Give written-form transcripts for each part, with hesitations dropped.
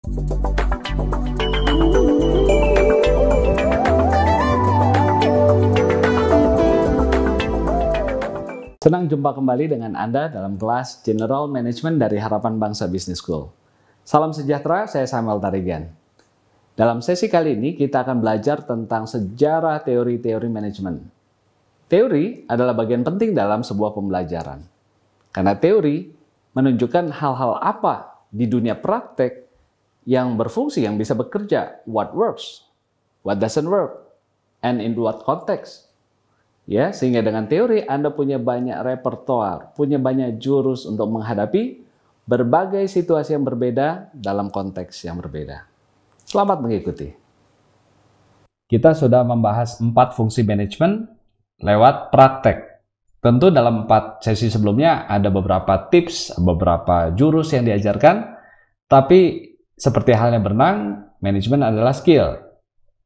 Senang jumpa kembali dengan Anda dalam kelas General Management dari Harapan Bangsa Business School. Salam sejahtera, saya Samuel Tarigan. Dalam sesi kali ini kita akan belajar tentang sejarah teori-teori manajemen. Teori adalah bagian penting dalam sebuah pembelajaran. Karena teori menunjukkan hal-hal apa di dunia praktek yang berfungsi, yang bisa bekerja, what works, what doesn't work, and in what context. Ya, sehingga dengan teori Anda punya banyak repertoar, punya banyak jurus untuk menghadapi berbagai situasi yang berbeda dalam konteks yang berbeda. Selamat mengikuti. Kita sudah membahas 4 fungsi manajemen lewat praktek. Tentu dalam 4 sesi sebelumnya ada beberapa tips, beberapa jurus yang diajarkan, tapi seperti halnya berenang, manajemen adalah skill.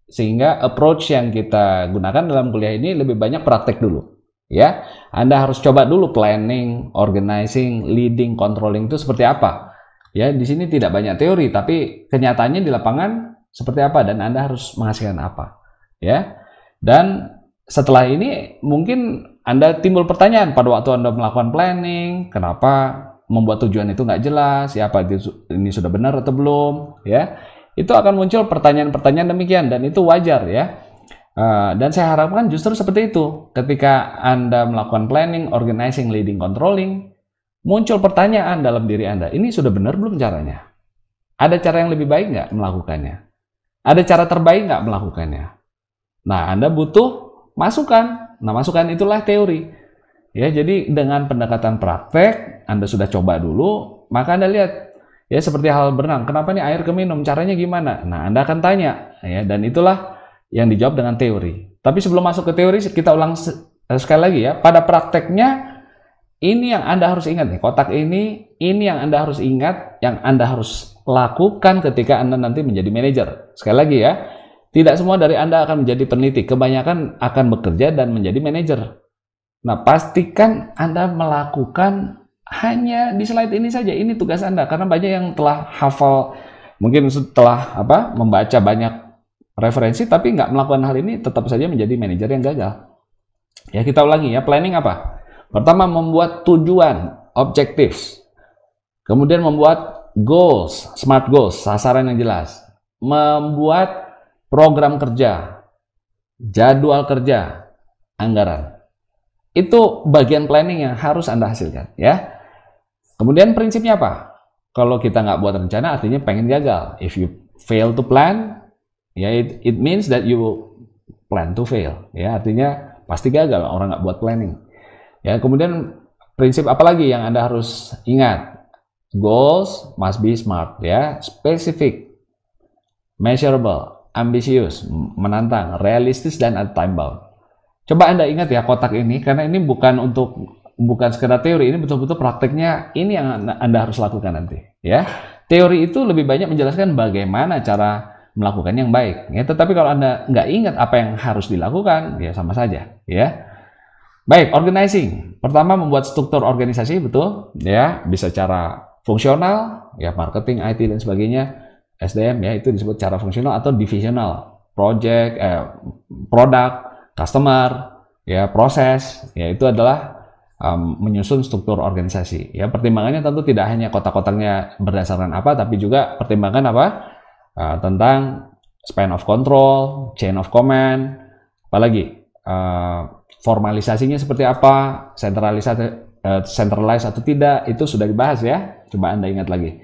Sehingga approach yang kita gunakan dalam kuliah ini lebih banyak praktek dulu. Ya, Anda harus coba dulu planning, organizing, leading, controlling itu seperti apa. Ya, di sini tidak banyak teori, tapi kenyataannya di lapangan seperti apa dan Anda harus menghasilkan apa. Ya, dan setelah ini mungkin Anda timbul pertanyaan pada waktu Anda melakukan planning, kenapa membuat tujuan itu nggak jelas, ya apa ini sudah benar atau belum, ya. Itu akan muncul pertanyaan-pertanyaan demikian dan itu wajar ya. Dan saya harapkan justru seperti itu. Ketika Anda melakukan planning, organizing, leading, controlling, muncul pertanyaan dalam diri Anda. Ini sudah benar belum caranya? Ada cara yang lebih baik nggak melakukannya? Ada cara terbaik nggak melakukannya? Nah, Anda butuh masukan. Nah, masukan itulah teori. Ya, jadi dengan pendekatan praktek, Anda sudah coba dulu, maka Anda lihat. Ya, seperti hal berenang, kenapa nih air keminum, caranya gimana? Nah, Anda akan tanya, ya, dan itulah yang dijawab dengan teori. Tapi sebelum masuk ke teori, kita ulang sekali lagi ya, pada prakteknya, ini yang Anda harus ingat nih, kotak ini yang Anda harus ingat, yang Anda harus lakukan ketika Anda nanti menjadi manajer. Sekali lagi ya, tidak semua dari Anda akan menjadi peneliti, kebanyakan akan bekerja dan menjadi manajer. Nah, pastikan Anda melakukan hanya di slide ini saja, ini tugas Anda, karena banyak yang telah hafal, mungkin setelah membaca banyak referensi, tapi nggak melakukan hal ini, tetap saja menjadi manajer yang gagal. Ya, kita ulangi ya, planning apa? Pertama, membuat tujuan, objectives. Kemudian membuat goals, smart goals, sasaran yang jelas. Membuat program kerja, jadwal kerja, anggaran. Itu bagian planning yang harus Anda hasilkan ya. Kemudian prinsipnya apa? Kalau kita nggak buat rencana artinya pengen gagal. If you fail to plan, ya it means that you plan to fail. Ya, artinya pasti gagal orang nggak buat planning. Ya, kemudian prinsip apa lagi yang Anda harus ingat? Goals must be smart, ya, specific, measurable, ambitious, menantang, realistis dan time bound. Coba Anda ingat ya kotak ini, karena ini bukan sekedar teori, ini betul-betul prakteknya, ini yang Anda harus lakukan nanti. Ya, teori itu lebih banyak menjelaskan bagaimana cara melakukan yang baik. Ya, tetapi kalau Anda nggak ingat apa yang harus dilakukan, ya sama saja. Ya, baik, organizing. Pertama membuat struktur organisasi, betul. Ya, bisa cara fungsional, ya marketing, IT dan sebagainya, SDM, ya itu disebut cara fungsional atau divisional, project, produk, customer, ya proses, ya itu adalah menyusun struktur organisasi. Ya, pertimbangannya tentu tidak hanya kotak-kotaknya berdasarkan apa, tapi juga pertimbangan apa tentang span of control, chain of command, apalagi formalisasinya seperti apa, centralized atau tidak, itu sudah dibahas ya. Coba Anda ingat lagi.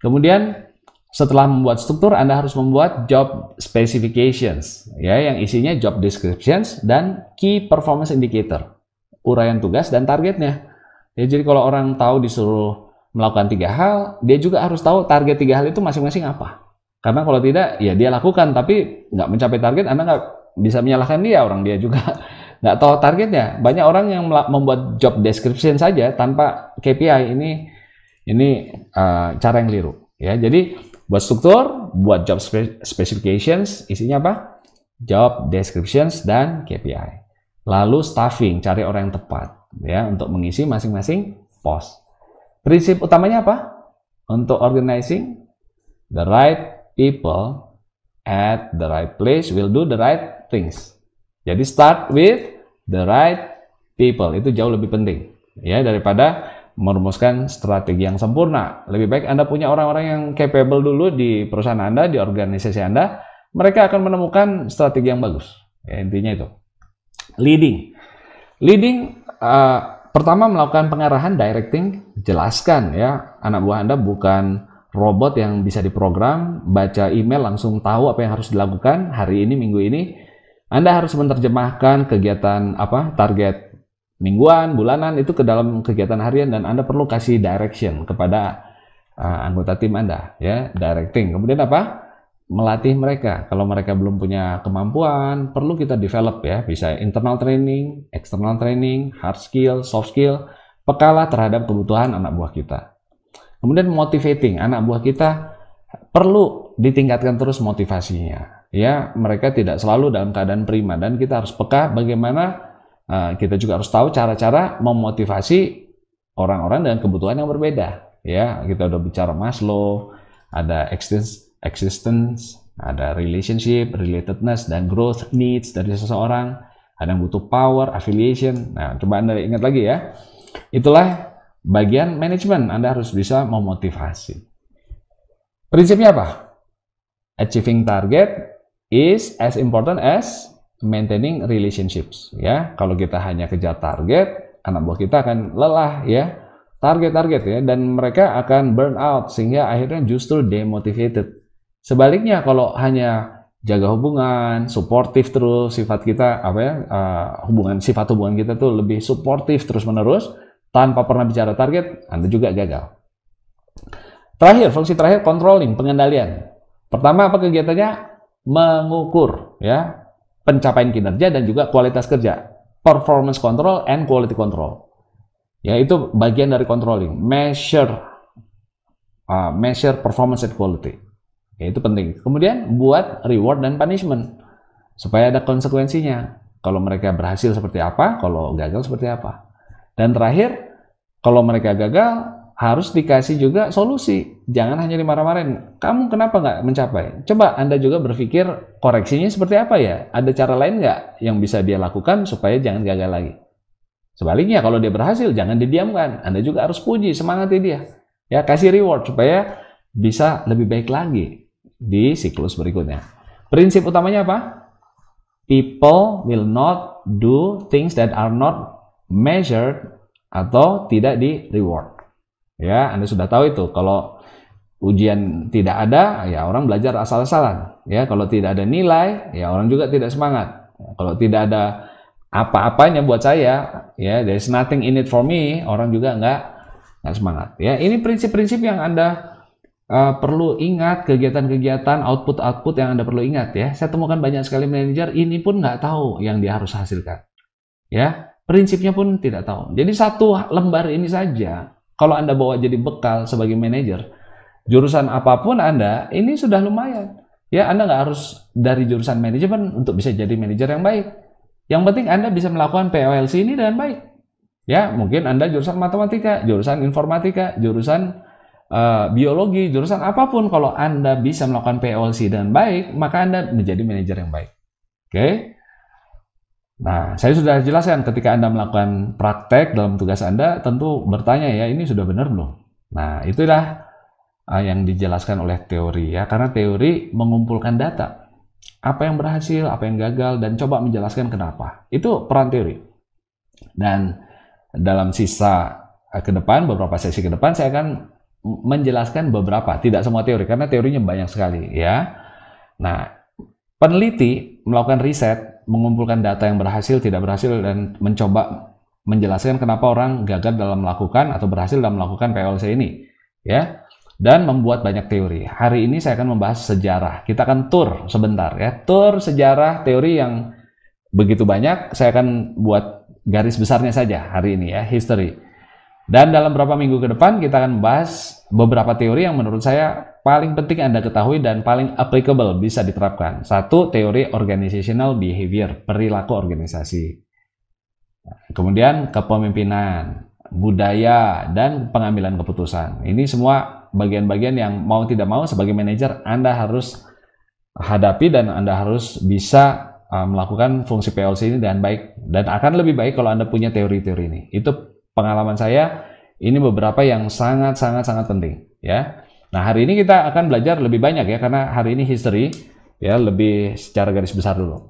Kemudian setelah membuat struktur, Anda harus membuat job specifications, ya, yang isinya job descriptions dan key performance indicator. Uraian tugas dan targetnya. Ya, jadi kalau orang tahu disuruh melakukan 3 hal, dia juga harus tahu target 3 hal itu masing-masing apa. Karena kalau tidak, ya dia lakukan, tapi nggak mencapai target, Anda nggak bisa menyalahkan dia, orang dia juga nggak tahu targetnya. Banyak orang yang membuat job description saja tanpa KPI, ini cara yang keliru. Ya, jadi buat struktur, buat job specifications, isinya apa? Job descriptions dan KPI. Lalu staffing, cari orang yang tepat ya untuk mengisi masing-masing pos. Prinsip utamanya apa? Untuk organizing, The right people at the right place will do the right things. Jadi start with the right people, itu jauh lebih penting ya daripada merumuskan strategi yang sempurna. Lebih baik Anda punya orang-orang yang capable dulu di perusahaan Anda, di organisasi Anda, mereka akan menemukan strategi yang bagus. Ya, intinya itu. Leading pertama melakukan pengarahan, directing, jelaskan ya, anak buah Anda bukan robot yang bisa diprogram, baca email langsung tahu apa yang harus dilakukan hari ini, minggu ini. Anda harus menerjemahkan kegiatan target mingguan, bulanan itu ke dalam kegiatan harian, dan Anda perlu kasih direction kepada anggota tim Anda ya, directing. Kemudian melatih mereka. Kalau mereka belum punya kemampuan, perlu kita develop ya, bisa internal training, external training, hard skill, soft skill, pekalah terhadap kebutuhan anak buah kita. Kemudian motivating, anak buah kita perlu ditingkatkan terus motivasinya ya, mereka tidak selalu dalam keadaan prima, dan kita harus peka bagaimana kita juga harus tahu cara-cara memotivasi orang-orang dengan kebutuhan yang berbeda ya. Kita udah bicara Maslow, ada existence, ada relationship, relatedness, dan growth needs dari seseorang. Ada yang butuh power, affiliation. Nah, coba Anda ingat lagi ya. Itulah bagian manajemen, Anda harus bisa memotivasi. Prinsipnya apa? Achieving target is as important as maintaining relationships ya. Kalau kita hanya kejar target, anak buah kita akan lelah ya, target ya, dan mereka akan burn out sehingga akhirnya justru demotivated. Sebaliknya kalau hanya jaga hubungan, suportif terus, sifat kita sifat hubungan kita tuh lebih suportif terus-menerus tanpa pernah bicara target, Anda juga gagal. Fungsi terakhir controlling, pengendalian. Pertama apa kegiatannya? Mengukur ya pencapaian kinerja dan juga kualitas kerja, performance control and quality control ya, itu bagian dari controlling. Measure performance and quality ya, itu penting. Kemudian buat reward dan punishment supaya ada konsekuensinya, kalau mereka berhasil seperti apa, kalau gagal seperti apa. Dan terakhir, kalau mereka gagal harus dikasih juga solusi, jangan hanya dimarah-marahin. Kamu kenapa nggak mencapai? Coba Anda juga berpikir koreksinya seperti apa ya? Ada cara lain nggak yang bisa dia lakukan supaya jangan gagal lagi? Sebaliknya, kalau dia berhasil, jangan didiamkan. Anda juga harus puji, semangati dia. Ya, kasih reward supaya bisa lebih baik lagi di siklus berikutnya. Prinsip utamanya apa? People will not do things that are not measured atau tidak di reward. Ya, Anda sudah tahu itu. Kalau ujian tidak ada, ya orang belajar asal-asalan. Ya, kalau tidak ada nilai, ya orang juga tidak semangat. Kalau tidak ada apa-apanya buat saya, ya, there's nothing in it for me, orang juga nggak semangat. Ya, ini prinsip-prinsip yang Anda perlu ingat, kegiatan-kegiatan, output-output yang Anda perlu ingat ya. Saya temukan banyak sekali manajer ini pun nggak tahu yang dia harus hasilkan. Ya, prinsipnya pun tidak tahu. Jadi satu lembar ini saja, kalau Anda bawa jadi bekal sebagai manajer, jurusan apapun Anda, ini sudah lumayan. Ya, Anda nggak harus dari jurusan manajemen untuk bisa jadi manajer yang baik. Yang penting Anda bisa melakukan POLC ini dengan baik. Ya, mungkin Anda jurusan matematika, jurusan informatika, jurusan biologi, jurusan apapun, kalau Anda bisa melakukan POLC dengan baik, maka Anda menjadi manajer yang baik. Oke? Nah, saya sudah jelaskan ketika Anda melakukan praktek dalam tugas Anda, tentu bertanya ya, ini sudah benar belum? Nah, itulah yang dijelaskan oleh teori ya, karena teori mengumpulkan data. Apa yang berhasil, apa yang gagal, dan coba menjelaskan kenapa. Itu peran teori. Dan dalam sisa ke depan, beberapa sesi ke depan, saya akan menjelaskan beberapa, tidak semua teori, karena teorinya banyak sekali ya. Nah, peneliti melakukan riset, mengumpulkan data yang berhasil, tidak berhasil, dan mencoba menjelaskan kenapa orang gagal dalam melakukan atau berhasil dalam melakukan POLC ini ya, dan membuat banyak teori. Hari ini saya akan membahas sejarah. Kita akan tur sebentar ya, tur sejarah teori yang begitu banyak. Saya akan buat garis besarnya saja hari ini ya, history. Dan dalam beberapa minggu ke depan kita akan membahas beberapa teori yang menurut saya paling penting Anda ketahui dan paling applicable, bisa diterapkan. Satu, teori organizational behavior, perilaku organisasi. Kemudian kepemimpinan, budaya, dan pengambilan keputusan. Ini semua bagian-bagian yang mau tidak mau sebagai manajer Anda harus hadapi dan Anda harus bisa melakukan fungsi PLC ini dengan baik, dan akan lebih baik kalau Anda punya teori-teori ini. Itu pengalaman saya, ini beberapa yang sangat penting ya. Nah, hari ini kita akan belajar lebih banyak ya, karena hari ini history ya, lebih secara garis besar dulu.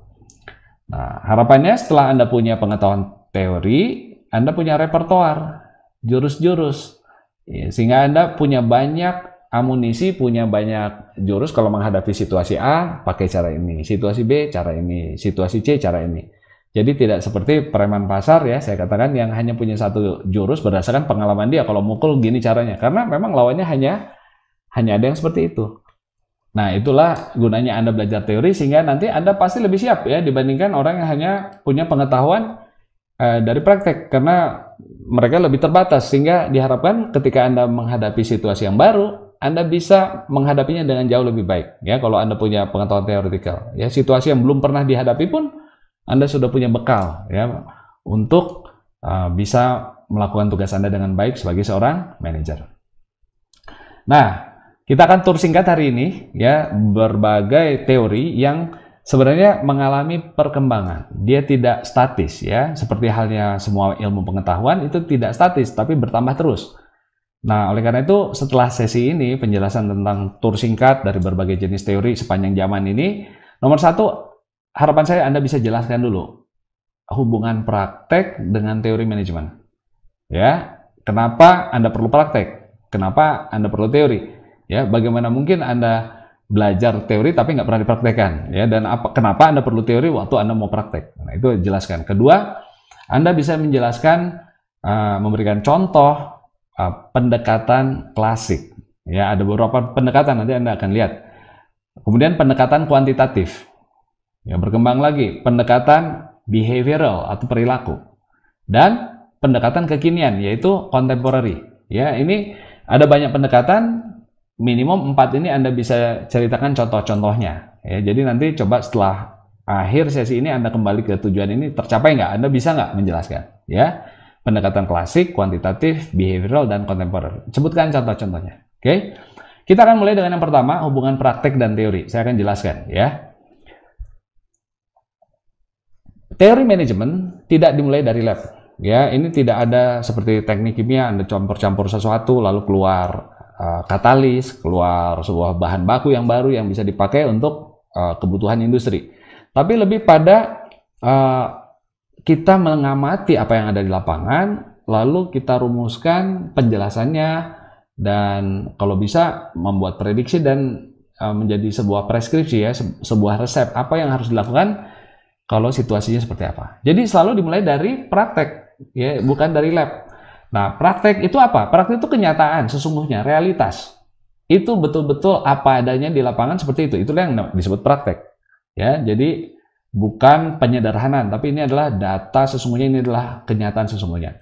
Nah, harapannya setelah Anda punya pengetahuan teori, Anda punya repertoar, jurus-jurus, ya, sehingga Anda punya banyak amunisi, punya banyak jurus kalau menghadapi situasi A, pakai cara ini, situasi B, cara ini, situasi C, cara ini. Jadi tidak seperti preman pasar ya, saya katakan, yang hanya punya satu jurus berdasarkan pengalaman dia, kalau mukul gini caranya, karena memang lawannya hanya ada yang seperti itu. Nah, itulah gunanya Anda belajar teori, sehingga nanti Anda pasti lebih siap ya dibandingkan orang yang hanya punya pengetahuan dari praktek, karena mereka lebih terbatas, sehingga diharapkan ketika Anda menghadapi situasi yang baru, Anda bisa menghadapinya dengan jauh lebih baik ya kalau Anda punya pengetahuan teoretikal. Ya, situasi yang belum pernah dihadapi pun Anda sudah punya bekal ya untuk bisa melakukan tugas Anda dengan baik sebagai seorang manajer. Nah, kita akan tur singkat hari ini ya, berbagai teori yang sebenarnya mengalami perkembangan. Dia tidak statis ya, seperti halnya semua ilmu pengetahuan itu tidak statis tapi bertambah terus. Nah, oleh karena itu setelah sesi ini, penjelasan tentang tur singkat dari berbagai jenis teori sepanjang zaman ini, nomor satu, harapan saya Anda bisa jelaskan dulu hubungan praktek dengan teori manajemen. Ya, kenapa Anda perlu praktek? Kenapa Anda perlu teori? Ya, bagaimana mungkin Anda belajar teori tapi nggak pernah dipraktekkan? Ya, dan kenapa Anda perlu teori waktu Anda mau praktek? Nah, itu jelaskan. Kedua, Anda bisa menjelaskan, memberikan contoh pendekatan klasik ya, ada beberapa pendekatan, nanti Anda akan lihat. Kemudian pendekatan kuantitatif ya, berkembang lagi pendekatan behavioral atau perilaku, dan pendekatan kekinian yaitu contemporary ya. Ini ada banyak pendekatan, minimum 4 ini Anda bisa ceritakan contoh-contohnya ya. Jadi nanti coba setelah akhir sesi ini Anda kembali ke tujuan ini tercapai nggak, Anda bisa nggak menjelaskan ya. Pendekatan klasik, kuantitatif, behavioral, dan kontemporer. Sebutkan contoh-contohnya. Oke? Kita akan mulai dengan yang pertama, hubungan praktek dan teori. Saya akan jelaskan ya. Teori manajemen tidak dimulai dari lab. Ya, ini tidak ada seperti teknik kimia, Anda campur-campur sesuatu lalu keluar katalis, keluar sebuah bahan baku yang baru yang bisa dipakai untuk kebutuhan industri. Tapi lebih pada kita mengamati apa yang ada di lapangan, lalu kita rumuskan penjelasannya, dan kalau bisa membuat prediksi dan menjadi sebuah preskripsi ya, sebuah resep apa yang harus dilakukan kalau situasinya seperti apa. Jadi selalu dimulai dari praktek ya, bukan dari lab. Nah, praktek itu apa? Praktek itu kenyataan sesungguhnya, realitas. Itu betul-betul apa adanya di lapangan seperti itu. Itulah yang disebut praktek. Ya, jadi bukan penyederhanaan, tapi ini adalah data sesungguhnya, ini adalah kenyataan sesungguhnya.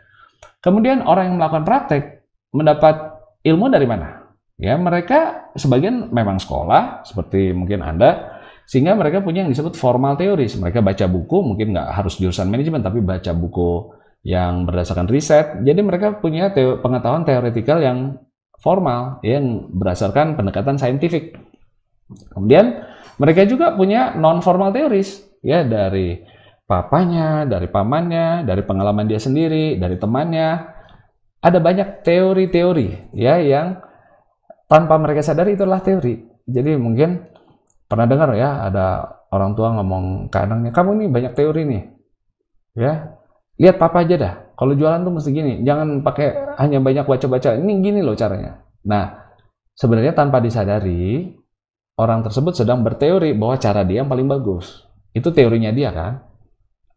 Kemudian orang yang melakukan praktek mendapat ilmu dari mana? Ya, mereka sebagian memang sekolah, seperti mungkin Anda, sehingga mereka punya yang disebut formal teoris. Mereka baca buku, mungkin nggak harus jurusan manajemen, tapi baca buku yang berdasarkan riset. Jadi mereka punya pengetahuan teoretikal yang formal, yang berdasarkan pendekatan saintifik. Kemudian mereka juga punya non-formal teoris, ya, dari papanya, dari pamannya, dari pengalaman dia sendiri, dari temannya. Ada banyak teori-teori ya yang tanpa mereka sadari itu adalah teori. Jadi mungkin pernah dengar ya, ada orang tua ngomong ke anaknya, kamu nih banyak teori nih, ya, lihat papa aja dah, kalau jualan tuh mesti gini, jangan pakai hanya banyak baca-baca, ini gini loh caranya. Nah, sebenarnya tanpa disadari, orang tersebut sedang berteori bahwa cara dia yang paling bagus. Itu teorinya dia kan.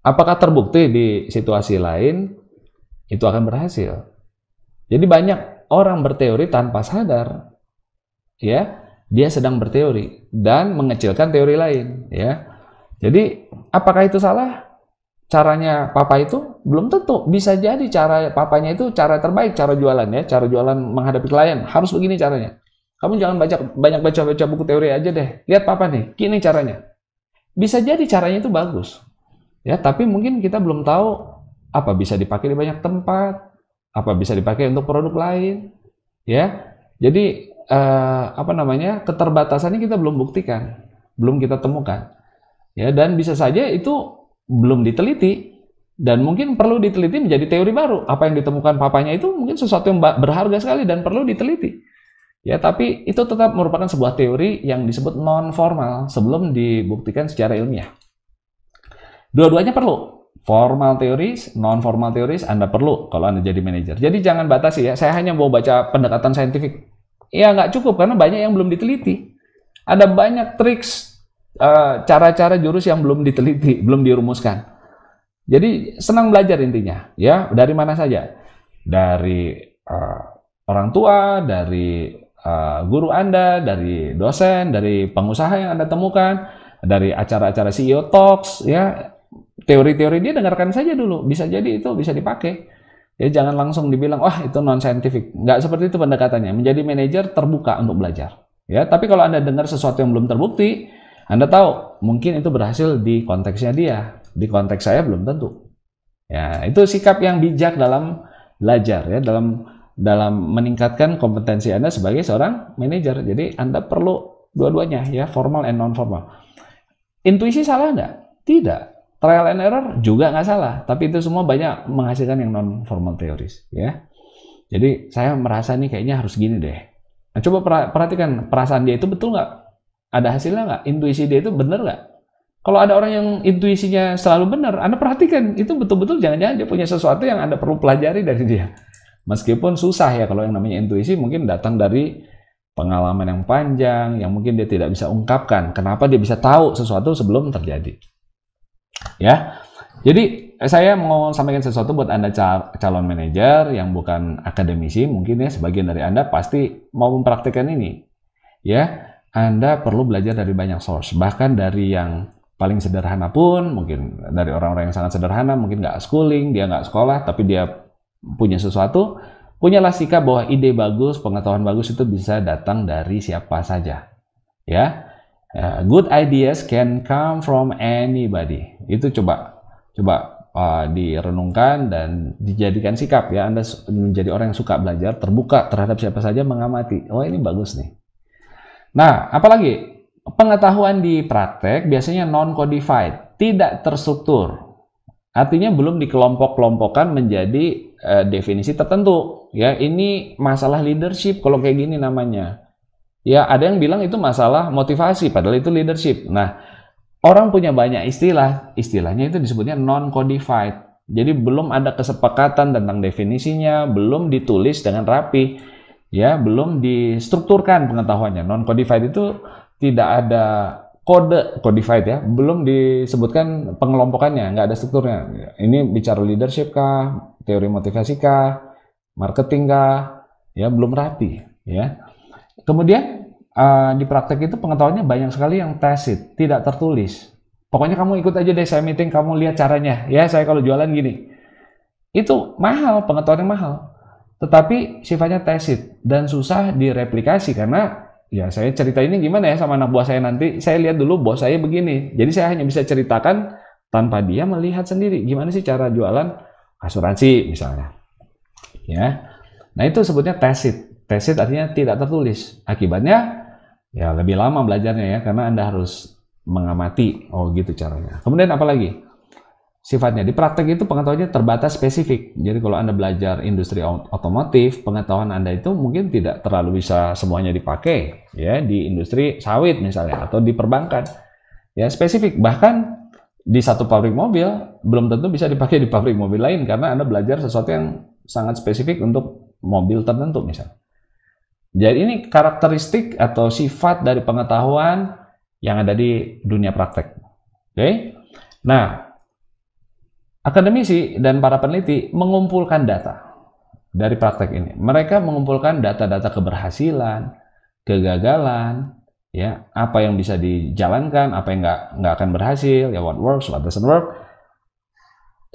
Apakah terbukti di situasi lain itu akan berhasil? Jadi banyak orang berteori tanpa sadar, ya, dia sedang berteori dan mengecilkan teori lain, ya. Jadi apakah itu salah? Caranya papa itu belum tentu. Bisa jadi cara papanya itu cara terbaik, cara jualan ya, cara jualan menghadapi klien harus begini caranya. Kamu jangan banyak baca buku teori aja deh. Lihat papa nih, gini caranya. Bisa jadi caranya itu bagus, ya. Tapi mungkin kita belum tahu apa bisa dipakai di banyak tempat, apa bisa dipakai untuk produk lain, ya. Jadi keterbatasannya kita belum buktikan, belum kita temukan. Ya, dan bisa saja itu belum diteliti dan mungkin perlu diteliti menjadi teori baru. Apa yang ditemukan papanya itu mungkin sesuatu yang berharga sekali dan perlu diteliti. Ya, tapi itu tetap merupakan sebuah teori yang disebut non formal sebelum dibuktikan secara ilmiah. Dua-duanya perlu. Formal teoris, non formal teoris Anda perlu kalau Anda jadi manajer. Jadi jangan batasi ya, saya hanya mau baca pendekatan saintifik. Ya nggak cukup karena banyak yang belum diteliti. Ada banyak triks, cara-cara jurus yang belum diteliti, belum dirumuskan. Jadi senang belajar intinya, ya dari mana saja, dari orang tua, dari guru Anda, dari dosen, dari pengusaha yang Anda temukan, dari acara-acara CEO Talks, ya teori-teori dia dengarkan saja dulu, bisa jadi itu bisa dipakai. Ya jangan langsung dibilang wah itu non scientific, nggak seperti itu pendekatannya. Menjadi manajer terbuka untuk belajar. Ya tapi kalau Anda dengar sesuatu yang belum terbukti, Anda tahu mungkin itu berhasil di konteksnya dia, di konteks saya belum tentu. Ya itu sikap yang bijak dalam belajar ya, dalam meningkatkan kompetensi Anda sebagai seorang manajer. Jadi Anda perlu dua-duanya ya, formal and non formal. Intuisi salah nggak? Tidak. Trial and error juga nggak salah, tapi itu semua banyak menghasilkan yang non formal teoris ya. Jadi saya merasa nih kayaknya harus gini deh. Nah, coba perhatikan perasaan dia itu betul nggak? Ada hasilnya nggak? Intuisi dia itu benar nggak? Kalau ada orang yang intuisinya selalu benar, Anda perhatikan itu betul-betul jangan-jangan dia punya sesuatu yang Anda perlu pelajari dari dia. Meskipun susah ya kalau yang namanya intuisi mungkin datang dari pengalaman yang panjang, yang mungkin dia tidak bisa ungkapkan. Kenapa dia bisa tahu sesuatu sebelum terjadi? Ya, jadi saya mau sampaikan sesuatu buat Anda calon manajer yang bukan akademisi, mungkin ya sebagian dari Anda pasti mau mempraktikkan ini. Ya, Anda perlu belajar dari banyak source, bahkan dari yang paling sederhana pun, mungkin dari orang-orang yang sangat sederhana, mungkin nggak schooling, dia nggak sekolah, tapi dia punya sesuatu, punyalah sikap bahwa ide bagus, pengetahuan bagus itu bisa datang dari siapa saja. Ya. Good ideas can come from anybody. Itu coba direnungkan dan dijadikan sikap ya. Anda menjadi orang yang suka belajar, terbuka terhadap siapa saja, mengamati. Oh ini bagus nih. Nah, apalagi pengetahuan di praktek biasanya non-codified, tidak terstruktur. Artinya belum dikelompok-kelompokkan menjadi definisi tertentu. Ya, ini masalah leadership kalau kayak gini namanya. Ya, ada yang bilang itu masalah motivasi, padahal itu leadership. Nah, orang punya banyak istilah, istilahnya itu disebutnya non-codified. Jadi belum ada kesepakatan tentang definisinya, belum ditulis dengan rapi, ya, belum distrukturkan pengetahuannya. Non-codified itu tidak ada kode codified ya, belum disebutkan pengelompokannya, nggak ada strukturnya. Ini bicara leadership kah, teori motivasi kah, marketing kah, ya belum rapi, ya. Kemudian di praktek itu pengetahuannya banyak sekali yang tacit, tidak tertulis. Pokoknya kamu ikut aja deh saya meeting, kamu lihat caranya. Ya saya kalau jualan gini. Itu mahal, pengetahuannya mahal. Tetapi sifatnya tacit dan susah direplikasi karena ya saya cerita ini gimana ya sama anak buah saya nanti. Saya lihat dulu bos saya begini. Jadi saya hanya bisa ceritakan tanpa dia melihat sendiri. Gimana sih cara jualan asuransi misalnya. Ya. Nah itu sebutnya tacit. Tacit artinya tidak tertulis. Akibatnya ya lebih lama belajarnya ya karena Anda harus mengamati. Oh gitu caranya. Kemudian apa lagi? Sifatnya di praktek itu pengetahuannya terbatas spesifik. Jadi kalau Anda belajar industri otomotif, pengetahuan Anda itu mungkin tidak terlalu bisa semuanya dipakai ya di industri sawit misalnya atau di perbankan. Ya spesifik. Bahkan di satu pabrik mobil belum tentu bisa dipakai di pabrik mobil lain karena Anda belajar sesuatu yang sangat spesifik untuk mobil tertentu misalnya. Jadi ini karakteristik atau sifat dari pengetahuan yang ada di dunia praktek. Oke? Nah, akademisi dan para peneliti mengumpulkan data dari praktek ini. Mereka mengumpulkan data-data keberhasilan, kegagalan, ya, apa yang bisa dijalankan, apa yang nggak akan berhasil, ya what works, what doesn't work.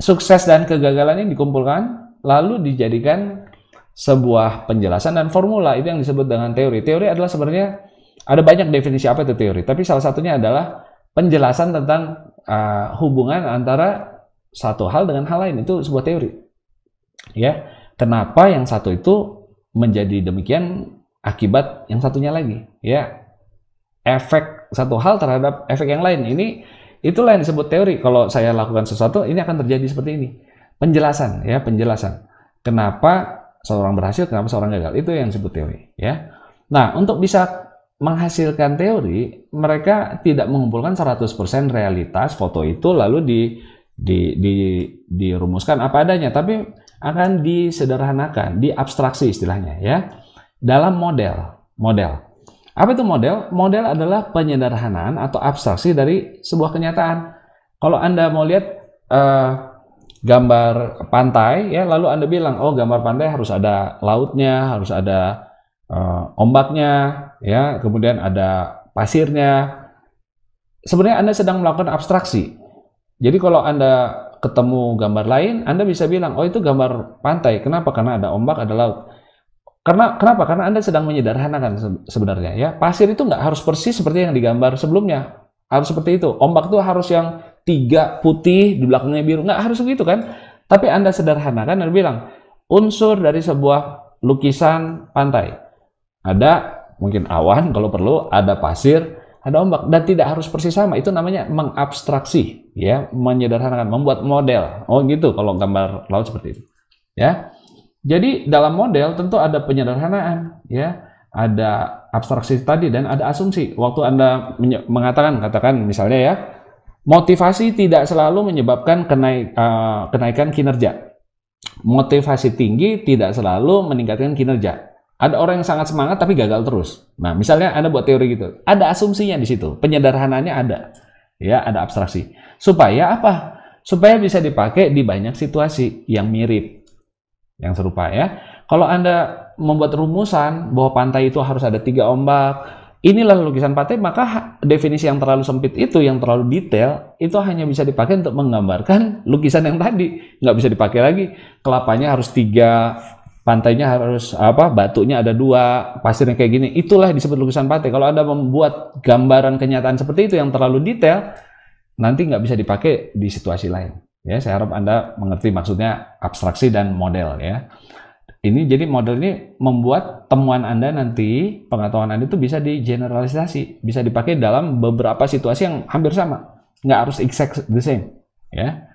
Sukses dan kegagalan ini dikumpulkan, lalu dijadikan sebuah penjelasan dan formula, itu yang disebut dengan teori. Teori adalah sebenarnya ada banyak definisi apa itu teori, tapi salah satunya adalah penjelasan tentang hubungan antara satu hal dengan hal lain, itu sebuah teori. Ya, kenapa yang satu itu menjadi demikian, akibat yang satunya lagi, ya. Efek satu hal terhadap efek yang lain. Itulah yang disebut teori. Kalau saya lakukan sesuatu, ini akan terjadi seperti ini. Penjelasan, ya, penjelasan. Kenapa seorang berhasil, kenapa seorang gagal. Itu yang disebut teori, ya. Nah, untuk bisa menghasilkan teori, mereka tidak mengumpulkan 100% realitas foto itu lalu dirumuskan apa adanya, tapi akan disederhanakan, diabstraksi istilahnya, ya, dalam model. Apa itu model? Model adalah penyederhanaan atau abstraksi dari sebuah kenyataan. Kalau Anda mau lihat gambar pantai, ya, lalu Anda bilang, oh, gambar pantai harus ada lautnya, harus ada ombaknya, ya, kemudian ada pasirnya. Sebenarnya Anda sedang melakukan abstraksi. Jadi kalau Anda ketemu gambar lain, Anda bisa bilang, oh, itu gambar pantai. Kenapa? Karena ada ombak, ada laut. Kenapa? Karena Anda sedang menyederhanakan sebenarnya, ya. Pasir itu nggak harus persis seperti yang digambar sebelumnya. Harus seperti itu. Ombak itu harus yang 3 putih, di belakangnya biru. Nggak harus begitu, kan? Tapi Anda sederhanakan dan bilang, unsur dari sebuah lukisan pantai. Ada mungkin awan kalau perlu, ada pasir, ada ombak, dan tidak harus persis sama. Itu namanya mengabstraksi, ya, menyederhanakan, membuat model. Oh, gitu kalau gambar laut seperti itu, ya. Jadi dalam model tentu ada penyederhanaan, ya, ada abstraksi tadi dan ada asumsi. Waktu Anda katakan misalnya, ya, motivasi tidak selalu menyebabkan kenaikan kinerja. Motivasi tinggi tidak selalu meningkatkan kinerja. Ada orang yang sangat semangat tapi gagal terus. Nah, misalnya Anda buat teori gitu. Ada asumsinya di situ. Penyederhanaannya ada. Ya, ada abstraksi. Supaya apa? Supaya bisa dipakai di banyak situasi yang mirip, yang serupa, ya. Kalau Anda membuat rumusan bahwa pantai itu harus ada 3 ombak, inilah lukisan pantai, maka definisi yang terlalu sempit itu, yang terlalu detail, itu hanya bisa dipakai untuk menggambarkan lukisan yang tadi. Nggak bisa dipakai lagi. Kelapanya harus 3, pantainya harus batunya ada 2, pasirnya kayak gini. Itulah disebut lukisan pantai. Kalau Anda membuat gambaran kenyataan seperti itu yang terlalu detail, nanti nggak bisa dipakai di situasi lain. Ya, saya harap Anda mengerti maksudnya abstraksi dan model, ya. Ini jadi model ini membuat temuan Anda nanti, pengetahuan Anda itu bisa digeneralisasi, bisa dipakai dalam beberapa situasi yang hampir sama. Nggak harus exact the same, ya.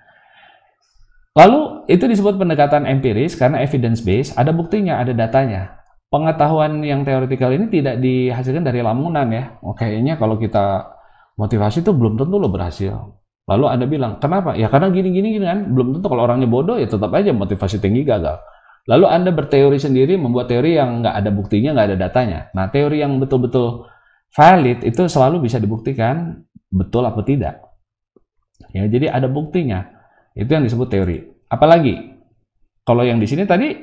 Lalu itu disebut pendekatan empiris karena evidence based, ada buktinya, ada datanya. Pengetahuan yang teoretikal ini tidak dihasilkan dari lamunan, ya. Kayaknya kalau kita motivasi itu belum tentu lo berhasil. Lalu Anda bilang, kenapa? Ya karena gini kan. Belum tentu, kalau orangnya bodoh ya tetap aja motivasi tinggi gagal. Lalu Anda berteori sendiri, membuat teori yang nggak ada buktinya, nggak ada datanya. Nah, teori yang betul-betul valid itu selalu bisa dibuktikan betul atau tidak. Ya, jadi ada buktinya. Itu yang disebut teori. Apalagi kalau yang di sini tadi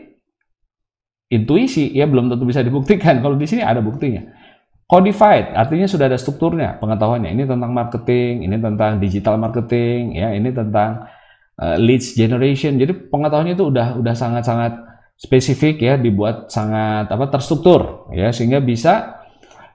intuisi, ya belum tentu bisa dibuktikan. Kalau di sini ada buktinya. Codified artinya sudah ada strukturnya pengetahuannya. Ini tentang marketing, ini tentang digital marketing, ya, ini tentang leads generation. Jadi pengetahuannya itu udah sangat-sangat spesifik, ya, dibuat sangat terstruktur, ya, sehingga bisa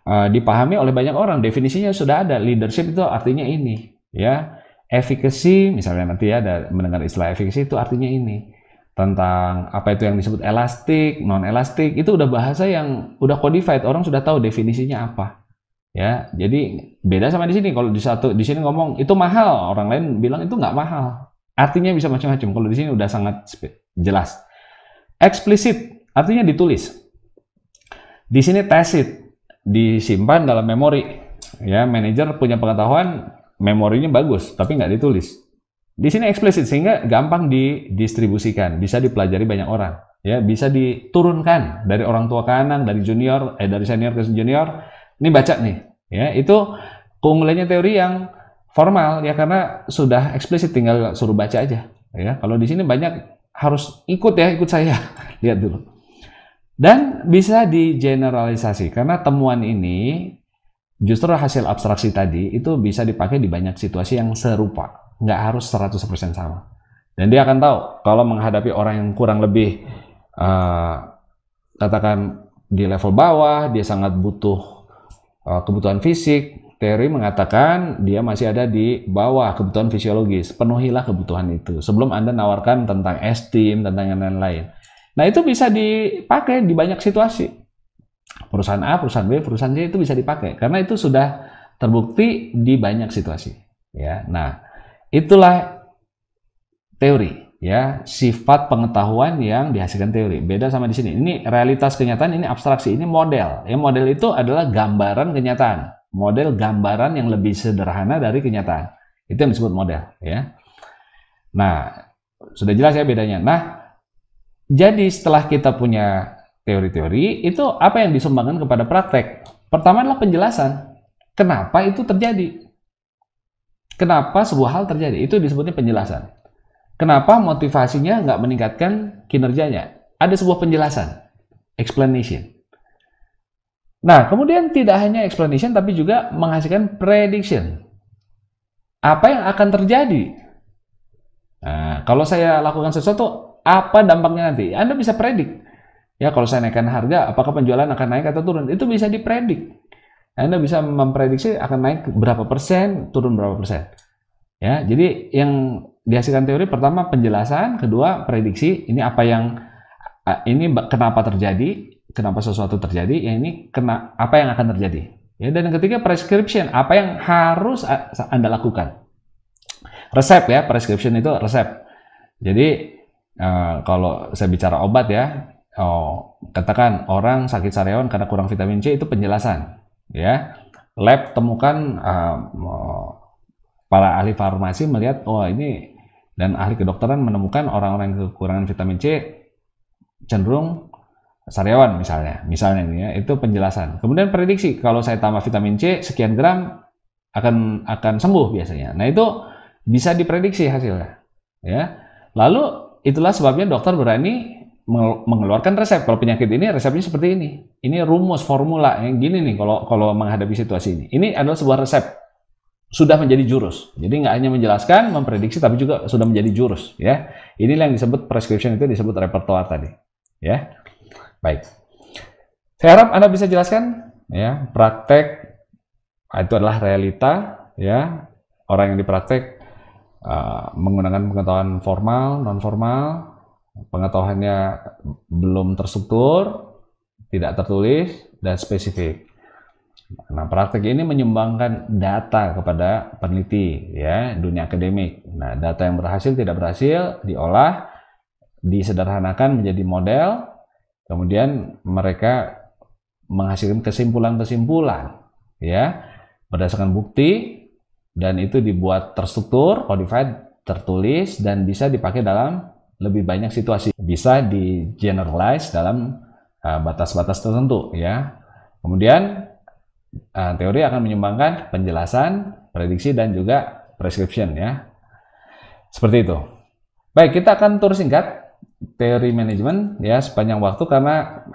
dipahami oleh banyak orang. Definisinya sudah ada. Leadership itu artinya ini, ya. Efficacy, misalnya nanti ya ada mendengar istilah efficacy, itu artinya ini. Tentang apa itu yang disebut elastik, non-elastik, itu udah bahasa yang udah codified, orang sudah tahu definisinya apa. Ya, jadi beda sama di sini. Kalau di sini ngomong itu mahal, orang lain bilang itu nggak mahal. Artinya bisa macam-macam. Kalau di sini udah sangat jelas. Explicit artinya ditulis. Di sini tacit, disimpan dalam memori. Ya, manajer punya pengetahuan, memorinya bagus, tapi nggak ditulis. Di sini eksplisit, sehingga gampang didistribusikan, bisa dipelajari banyak orang, ya, bisa diturunkan dari orang tua ke anak, dari dari senior ke junior. Ini baca nih, ya, itu keunggulannya teori yang formal, ya, karena sudah eksplisit, tinggal suruh baca aja, ya. Kalau di sini banyak harus ikut saya, lihat dulu. Dan bisa digeneralisasi karena temuan ini justru hasil abstraksi tadi itu bisa dipakai di banyak situasi yang serupa, nggak harus 100% sama. Dan dia akan tahu kalau menghadapi orang yang kurang lebih katakan di level bawah, dia sangat butuh kebutuhan fisik. Teori mengatakan dia masih ada di bawah kebutuhan fisiologis. Penuhilah kebutuhan itu sebelum Anda nawarkan tentang esteem, tentang yang lain-lain. Nah, itu bisa dipakai di banyak situasi. perusahaan A, perusahaan B, perusahaan C itu bisa dipakai karena itu sudah terbukti di banyak situasi. Ya, nah itulah teori. Ya, sifat pengetahuan yang dihasilkan teori. Beda sama di sini. Ini realitas kenyataan, ini abstraksi, ini model. Ya, model itu adalah gambaran kenyataan. Model gambaran yang lebih sederhana dari kenyataan. Itu yang disebut model, ya. Nah, sudah jelas ya bedanya. Nah, jadi setelah kita punya teori-teori, itu apa yang disumbangkan kepada praktek? Pertama adalah penjelasan. Kenapa itu terjadi? Kenapa sebuah hal terjadi? Itu disebutnya penjelasan. Kenapa motivasinya nggak meningkatkan kinerjanya? Ada sebuah penjelasan, explanation. Nah, kemudian tidak hanya explanation, tapi juga menghasilkan prediction. Apa yang akan terjadi? Nah, kalau saya lakukan sesuatu, apa dampaknya nanti? Anda bisa predik. Ya, kalau saya naikkan harga, apakah penjualan akan naik atau turun? Itu bisa dipredik. Anda bisa memprediksi akan naik berapa persen, turun berapa persen. Ya, jadi yang dihasilkan teori pertama penjelasan, kedua prediksi, ini apa yang kenapa terjadi, kenapa sesuatu terjadi, yang ini apa yang akan terjadi. Ya, dan yang ketiga prescription, apa yang harus Anda lakukan. Resep ya, prescription itu resep. Jadi kalau saya bicara obat ya, katakan orang sakit sariawan karena kurang vitamin C, itu penjelasan. Ya, lab temukan para ahli farmasi melihat, oh ini, dan ahli kedokteran menemukan orang-orang yang kekurangan vitamin C cenderung sariawan misalnya ini ya, itu penjelasan. Kemudian prediksi, kalau saya tambah vitamin C sekian gram akan sembuh biasanya. Nah, itu bisa diprediksi hasilnya. Ya, lalu itulah sebabnya dokter berani mengeluarkan resep. Kalau penyakit ini resepnya seperti ini. Ini rumus formula yang gini nih kalau menghadapi situasi ini. Ini adalah sebuah resep. Sudah menjadi jurus. Jadi nggak hanya menjelaskan, memprediksi, tapi juga sudah menjadi jurus. Ya, inilah yang disebut prescription, itu disebut repertoire tadi. Ya, baik. Saya harap Anda bisa jelaskan. Ya, praktek itu adalah realita. Ya, orang yang dipraktek menggunakan pengetahuan formal, non formal, pengetahuannya belum terstruktur, tidak tertulis, dan spesifik. Nah, praktek ini menyumbangkan data kepada peneliti, ya, dunia akademik. Nah, data yang berhasil, tidak berhasil, diolah, disederhanakan menjadi model, kemudian mereka menghasilkan kesimpulan-kesimpulan, ya, berdasarkan bukti, dan itu dibuat terstruktur, codified, tertulis, dan bisa dipakai dalam lebih banyak situasi. Bisa di generalize dalam batas-batas tertentu, ya. Kemudian teori akan menyumbangkan penjelasan, prediksi, dan juga prescription, ya. Seperti itu. Baik, kita akan tur singkat teori manajemen ya sepanjang waktu, karena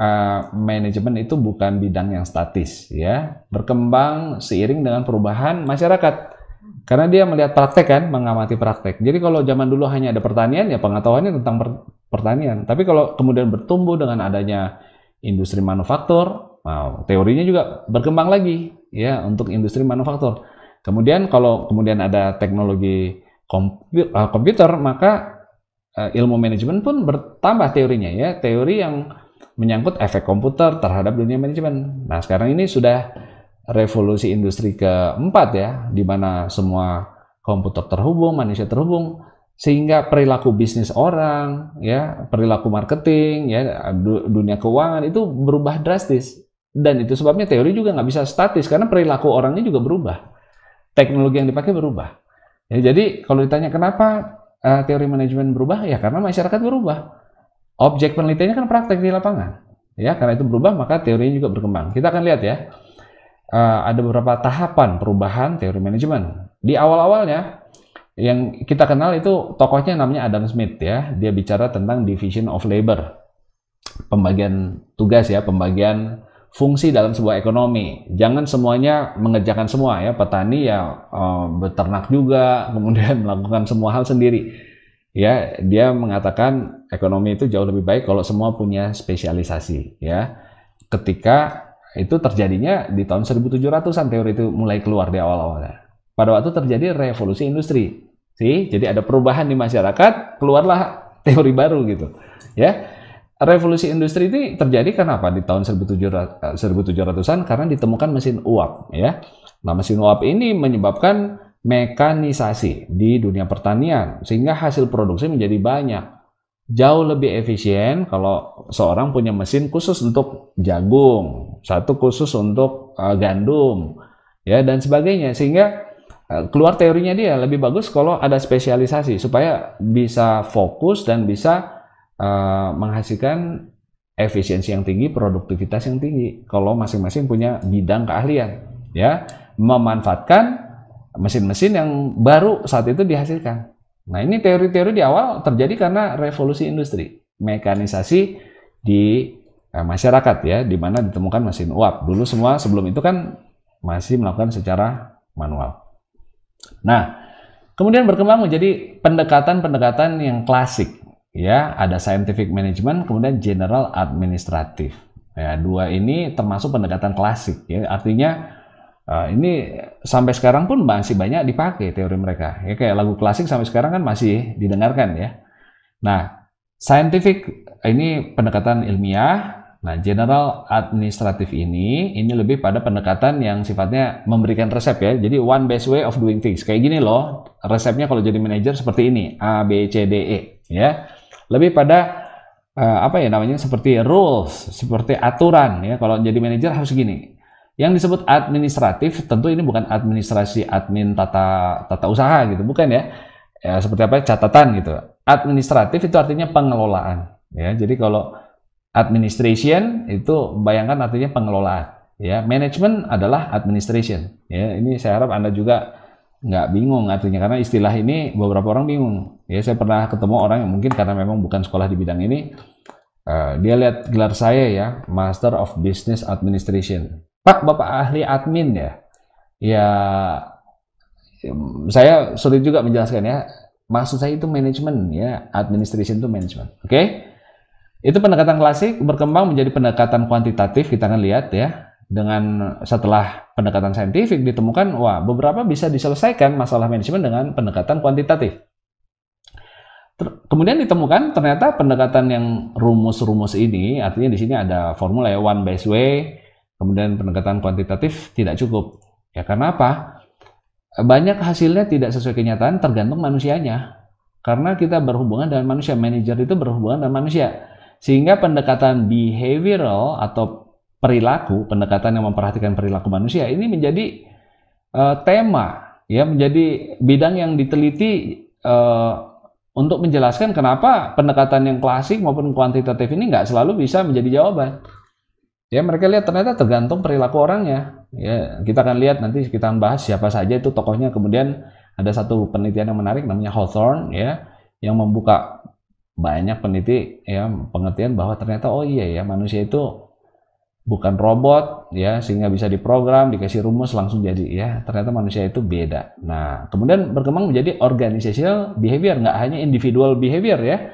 manajemen itu bukan bidang yang statis, ya. Berkembang seiring dengan perubahan masyarakat. Karena dia melihat praktek kan, mengamati praktek. Jadi kalau zaman dulu hanya ada pertanian, ya pengetahuannya tentang pertanian. Tapi kalau kemudian bertumbuh dengan adanya industri manufaktur, teorinya juga berkembang lagi ya untuk industri manufaktur. Kemudian kalau kemudian ada teknologi komputer, maka ilmu manajemen pun bertambah teorinya ya, teori yang menyangkut efek komputer terhadap dunia manajemen. Nah, sekarang ini sudah revolusi industri keempat ya, di mana semua komputer terhubung, manusia terhubung, sehingga perilaku bisnis orang, ya, perilaku marketing, ya, dunia keuangan itu berubah drastis. Dan itu sebabnya teori juga nggak bisa statis, karena perilaku orangnya juga berubah. Teknologi yang dipakai berubah. Ya, jadi kalau ditanya kenapa teori manajemen berubah, ya karena masyarakat berubah. Objek penelitiannya kan praktek di lapangan. Ya, karena itu berubah, maka teorinya juga berkembang. Kita akan lihat ya. Ada beberapa tahapan perubahan teori manajemen. Di awal-awalnya yang kita kenal itu tokohnya namanya Adam Smith ya. Dia bicara tentang division of labor. Pembagian tugas ya, pembagian fungsi dalam sebuah ekonomi. Jangan semuanya mengerjakan semua ya. Petani ya beternak juga, kemudian melakukan semua hal sendiri. Ya, dia mengatakan ekonomi itu jauh lebih baik kalau semua punya spesialisasi ya. Ketika itu terjadinya di tahun 1700-an, teori itu mulai keluar di awal-awalnya. Pada waktu terjadi revolusi industri. Jadi ada perubahan di masyarakat, keluarlah teori baru gitu. Ya. revolusi industri ini terjadi karena apa? Di tahun 1700-an karena ditemukan mesin uap ya. Nah, mesin uap ini menyebabkan mekanisasi di dunia pertanian sehingga hasil produksi menjadi banyak. Jauh lebih efisien kalau seorang punya mesin khusus untuk jagung, satu khusus untuk gandum ya dan sebagainya, sehingga keluar teorinya dia lebih bagus kalau ada spesialisasi supaya bisa fokus dan bisa menghasilkan efisiensi yang tinggi, produktivitas yang tinggi. Kalau masing-masing punya bidang keahlian, ya, memanfaatkan mesin-mesin yang baru saat itu dihasilkan. Nah, ini teori-teori di awal terjadi karena revolusi industri, mekanisasi di masyarakat ya, di mana ditemukan mesin uap. Dulu semua sebelum itu kan masih melakukan secara manual. Nah, kemudian berkembang menjadi pendekatan-pendekatan yang klasik. Ya, ada scientific management, kemudian general administrative. Ya, dua ini termasuk pendekatan klasik. Ya, artinya ini sampai sekarang pun masih banyak dipakai teori mereka. Ya, kayak lagu klasik sampai sekarang kan masih didengarkan ya. Nah, scientific ini pendekatan ilmiah. Nah, general administrative ini lebih pada pendekatan yang sifatnya memberikan resep ya. Jadi one best way of doing things. Kayak gini loh, resepnya kalau jadi manajer seperti ini, A, B, C, D, E ya. Lebih pada apa ya namanya, seperti rules, seperti aturan ya. Kalau jadi manajer harus gini. Yang disebut administratif tentu ini bukan administrasi admin tata usaha gitu, bukan ya. Ya seperti apa, catatan gitu. Administratif itu artinya pengelolaan ya. Jadi kalau administration itu bayangkan artinya pengelolaan ya. Management adalah administration ya. Ini saya harap Anda juga nggak bingung artinya, karena istilah ini beberapa orang bingung ya. Saya pernah ketemu orang yang mungkin karena memang bukan sekolah di bidang ini, dia lihat gelar saya ya, Master of Business Administration. Pak, Bapak ahli admin ya? Ya, saya sulit juga menjelaskan ya. Maksud saya itu manajemen ya, administration itu manajemen. Oke? Itu pendekatan klasik berkembang menjadi pendekatan kuantitatif. Kita akan lihat ya. Dengan setelah pendekatan saintifik ditemukan, wah, beberapa bisa diselesaikan masalah manajemen dengan pendekatan kuantitatif. Kemudian ditemukan ternyata pendekatan yang rumus-rumus ini, artinya di sini ada formula ya, one best way, kemudian pendekatan kuantitatif tidak cukup. Ya karena apa? Banyak hasilnya tidak sesuai kenyataan, tergantung manusianya. Karena kita berhubungan dengan manusia, manajer itu berhubungan dengan manusia. Sehingga pendekatan behavioral atau perilaku, pendekatan yang memperhatikan perilaku manusia ini menjadi tema ya, menjadi bidang yang diteliti untuk menjelaskan kenapa pendekatan yang klasik maupun kuantitatif ini nggak selalu bisa menjadi jawaban. Ya, mereka lihat ternyata tergantung perilaku orangnya. Ya, kita akan lihat nanti, kita akan bahas siapa saja itu tokohnya. Kemudian ada satu penelitian yang menarik namanya Hawthorne ya, yang membuka banyak peneliti ya pengertian bahwa ternyata oh iya ya, manusia itu bukan robot ya, sehingga bisa diprogram, dikasih rumus langsung jadi ya. Ternyata manusia itu beda. Nah, kemudian berkembang menjadi organizational behavior, nggak hanya individual behavior ya.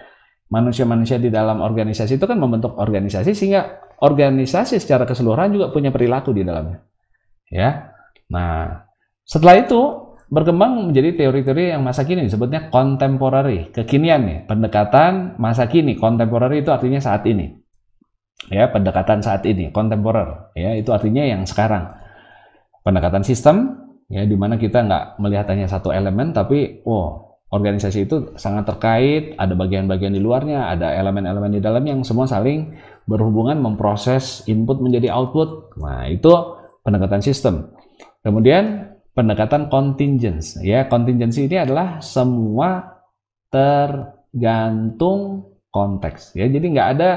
Manusia-manusia di dalam organisasi itu kan membentuk organisasi, sehingga organisasi secara keseluruhan juga punya perilaku di dalamnya. Ya. Nah, setelah itu berkembang menjadi teori-teori yang masa kini, disebutnya contemporary, kekinian nih, pendekatan masa kini. Contemporary itu artinya saat ini. Ya, pendekatan saat ini, kontemporer ya, itu artinya yang sekarang. Pendekatan sistem ya, di mana kita nggak melihat hanya satu elemen, tapi organisasi itu sangat terkait, ada bagian-bagian di luarnya, ada elemen-elemen di dalam yang semua saling berhubungan, memproses input menjadi output. Nah, itu pendekatan sistem. Kemudian pendekatan contingence ya, contingency ini adalah semua tergantung konteks ya. Jadi nggak ada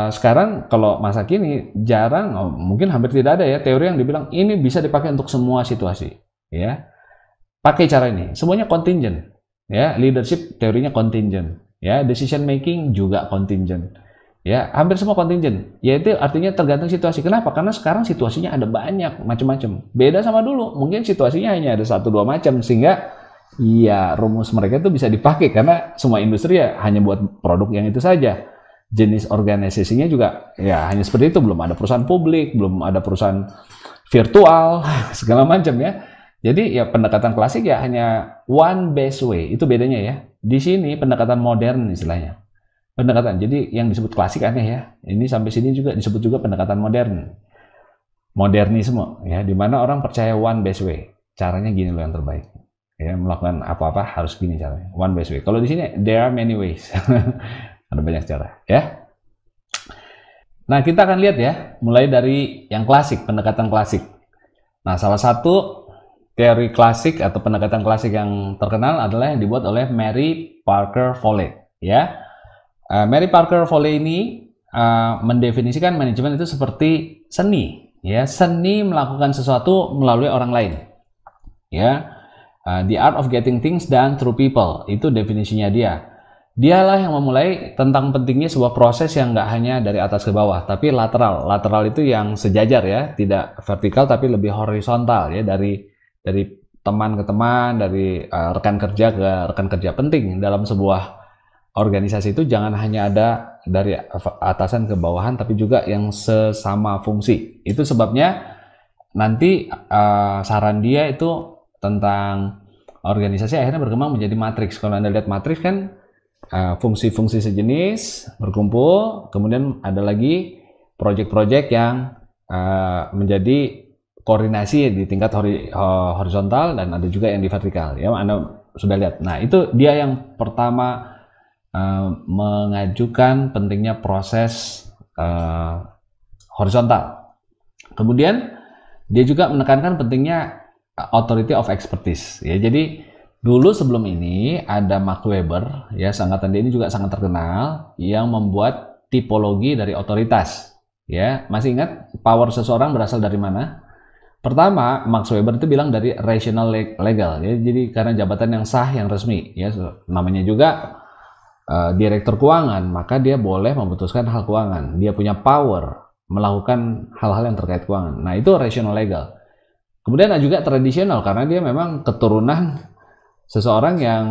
sekarang kalau masa kini jarang, mungkin hampir tidak ada ya teori yang dibilang ini bisa dipakai untuk semua situasi ya. Pakai cara ini, semuanya contingent ya. Leadership teorinya contingent ya, decision making juga contingent ya, hampir semua contingent. Yaitu artinya tergantung situasi. Kenapa? Karena sekarang situasinya ada banyak macam-macam, beda sama dulu, mungkin situasinya hanya ada 1-2 macam, sehingga ya rumus mereka itu bisa dipakai karena semua industri ya hanya buat produk yang itu saja. Jenis organisasinya juga ya hanya seperti itu, belum ada perusahaan publik, belum ada perusahaan virtual, segala macam ya. Jadi ya pendekatan klasik ya hanya one best way, itu bedanya ya. Di sini pendekatan modern istilahnya. pendekatan. Jadi yang disebut klasik aneh ya. Ini sampai sini juga disebut juga pendekatan modern. Modernisme ya, di mana orang percaya one best way. Caranya gini loh yang terbaik. Ya, melakukan apa-apa harus gini caranya. One best way. Kalau di sini there are many ways. Ada banyak cara ya. Nah, kita akan lihat ya, mulai dari yang klasik, pendekatan klasik. Nah, salah satu teori klasik atau pendekatan klasik yang terkenal adalah yang dibuat oleh Mary Parker Foley ya. Mary Parker Foley ini mendefinisikan manajemen itu seperti seni ya, seni melakukan sesuatu melalui orang lain ya. The art of getting things done through people, itu definisinya dia. Dialah yang memulai tentang pentingnya sebuah proses yang nggak hanya dari atas ke bawah, tapi lateral. Lateral itu yang sejajar ya, tidak vertikal tapi lebih horizontal ya, dari teman ke teman, dari rekan kerja ke rekan kerja. Penting dalam sebuah organisasi itu jangan hanya ada dari atasan ke bawahan, tapi juga yang sesama fungsi. Itu sebabnya nanti saran dia itu tentang organisasi akhirnya berkembang menjadi matriks. Kalau Anda lihat matriks kan fungsi-fungsi sejenis berkumpul, kemudian ada lagi proyek-proyek yang menjadi koordinasi di tingkat horizontal dan ada juga yang di vertikal ya, Anda sudah lihat. Nah, itu dia yang pertama mengajukan pentingnya proses horizontal. Kemudian dia juga menekankan pentingnya authority of expertise ya. Jadi dulu sebelum ini ada Max Weber ya, sangkatan dia ini juga sangat terkenal yang membuat tipologi dari otoritas ya. Masih ingat power seseorang berasal dari mana? Pertama, Max Weber itu bilang dari rational legal ya. Jadi karena jabatan yang sah, yang resmi ya, namanya juga direktur keuangan, maka dia boleh memutuskan hal keuangan. Dia punya power melakukan hal-hal yang terkait keuangan. Nah, itu rational legal. Kemudian ada juga tradisional karena dia memang keturunan seseorang yang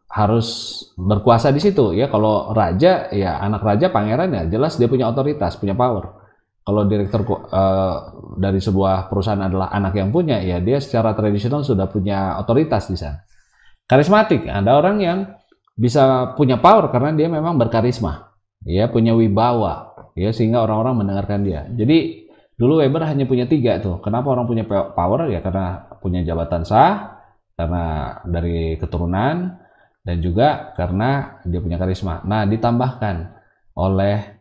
harus berkuasa di situ ya. Kalau raja ya, anak raja, pangeran ya, jelas dia punya otoritas, punya power. Kalau direktur dari sebuah perusahaan adalah anak yang punya, ya dia secara tradisional sudah punya otoritas di sana. Karismatik, ada orang yang bisa punya power karena dia memang berkarisma, ya, punya wibawa, ya, sehingga orang-orang mendengarkan dia. Jadi dulu Weber hanya punya 3 tuh. Kenapa orang punya power? Ya karena punya jabatan sah, karena dari keturunan, dan juga karena dia punya karisma. Nah, ditambahkan oleh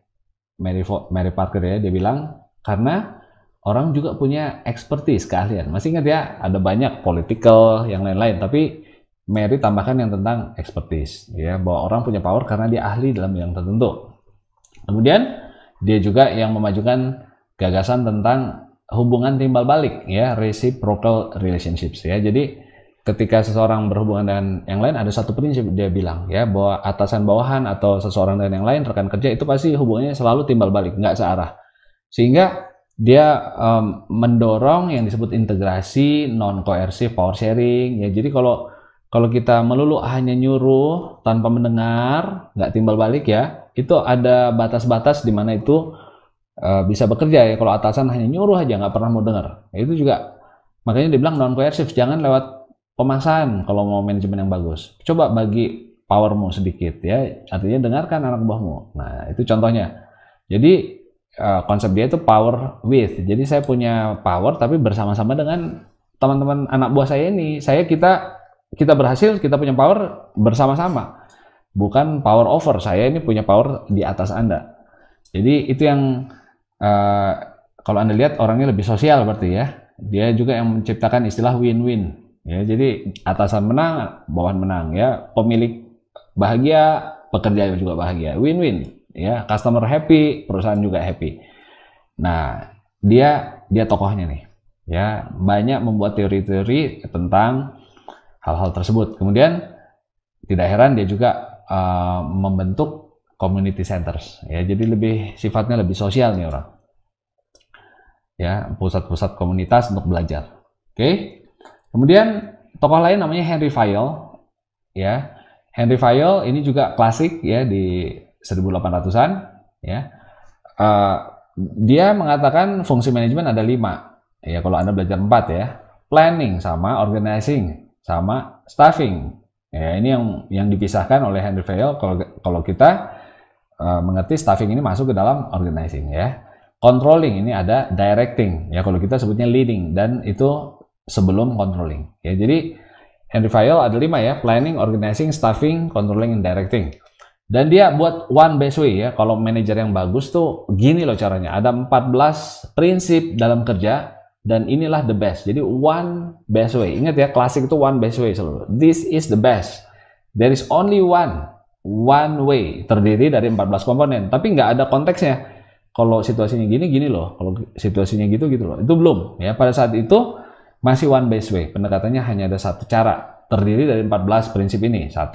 Mary Parker ya, dia bilang karena orang juga punya expertise, keahlian. Masih ingat ya, ada banyak political yang lain-lain, tapi Mary tambahkan yang tentang expertise ya, bahwa orang punya power karena dia ahli dalam bidang tertentu. Kemudian dia juga yang memajukan gagasan tentang hubungan timbal balik ya, reciprocal relationships ya. Jadi ketika seseorang berhubungan dengan yang lain, ada satu prinsip dia bilang ya, bahwa atasan bawahan atau seseorang dengan yang lain, rekan kerja, itu pasti hubungannya selalu timbal balik, nggak searah. Sehingga dia mendorong yang disebut integrasi, non koersif, power sharing ya. Jadi kalau kita melulu hanya nyuruh tanpa mendengar, nggak timbal balik ya, itu ada batas-batas di mana itu bisa bekerja ya. Kalau atasan hanya nyuruh aja, nggak pernah mau dengar, itu juga makanya dibilang non koersif. Jangan lewat pemaksaan kalau mau manajemen yang bagus. Coba bagi powermu sedikit ya, artinya dengarkan anak buahmu. Nah, itu contohnya. Jadi konsep dia itu power with. Jadi saya punya power tapi bersama-sama dengan teman-teman anak buah saya ini. Kita berhasil, kita punya power bersama-sama. Bukan power over. Saya ini punya power di atas Anda. Jadi itu yang kalau Anda lihat orangnya lebih sosial berarti ya. Dia juga yang menciptakan istilah win-win. Ya, jadi atasan menang, bawahan menang ya, pemilik bahagia, pekerja juga bahagia, win-win ya, customer happy, perusahaan juga happy. Nah, dia tokohnya nih ya, banyak membuat teori-teori tentang hal-hal tersebut. Kemudian tidak heran dia juga membentuk community centers ya, jadi sifatnya lebih sosial nih orang ya, pusat-pusat komunitas untuk belajar. Oke. Kemudian tokoh lain namanya Henry Fayol ya. Henry Fayol ini juga klasik ya, di 1800-an ya. Dia mengatakan fungsi manajemen ada 5 ya, kalau Anda belajar 4 ya. Planning sama organizing sama staffing. Ya, ini yang dipisahkan oleh Henry Fayol. Kalau kita mengerti staffing ini masuk ke dalam organizing ya. Controlling ini ada directing ya, kalau kita sebutnya leading, dan itu sebelum controlling ya. Jadi Henry Fayol ada 5 ya: planning, organizing, staffing, controlling, and directing. Dan dia buat one best way ya. Kalau manajer yang bagus tuh gini loh caranya. Ada 14 prinsip dalam kerja dan inilah the best. Jadi one best way. Ingat ya, klasik itu one best way selalu. This is the best. There is only one way. Terdiri dari 14 komponen. Tapi nggak ada konteksnya. Kalau situasinya gini, gini loh. Kalau situasinya gitu, gitu loh. Itu belum. Ya, pada saat itu masih one best way. Pendekatannya hanya ada satu cara. Terdiri dari 14 prinsip ini. 1,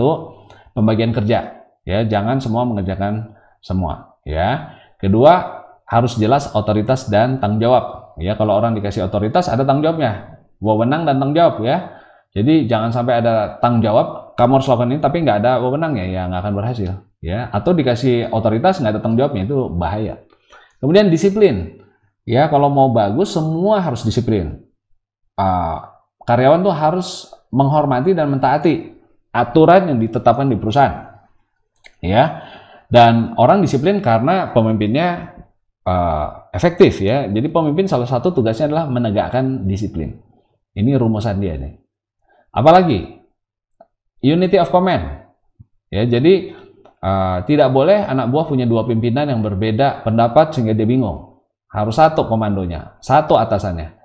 pembagian kerja. Ya, jangan semua mengerjakan semua. Ya. Kedua, harus jelas otoritas dan tanggung jawab. Ya, kalau orang dikasih otoritas ada tanggung jawabnya. Wewenang dan tanggung jawab ya. Jadi jangan sampai ada tanggung jawab, kamu harus lakukan ini tapi nggak ada wewenangnya, ya nggak akan berhasil. Ya, atau dikasih otoritas nggak ada tanggung jawabnya, itu bahaya. Kemudian disiplin, ya kalau mau bagus semua harus disiplin. Karyawan tuh harus menghormati dan mentaati aturan yang ditetapkan di perusahaan, ya. Dan orang disiplin karena pemimpinnya efektif, ya. Jadi pemimpin salah satu tugasnya adalah menegakkan disiplin. Ini rumusan dia nih. Apalagi unity of command, ya. Jadi tidak boleh anak buah punya 2 pimpinan yang berbeda pendapat sehingga dia bingung. Harus satu komandonya, satu atasannya.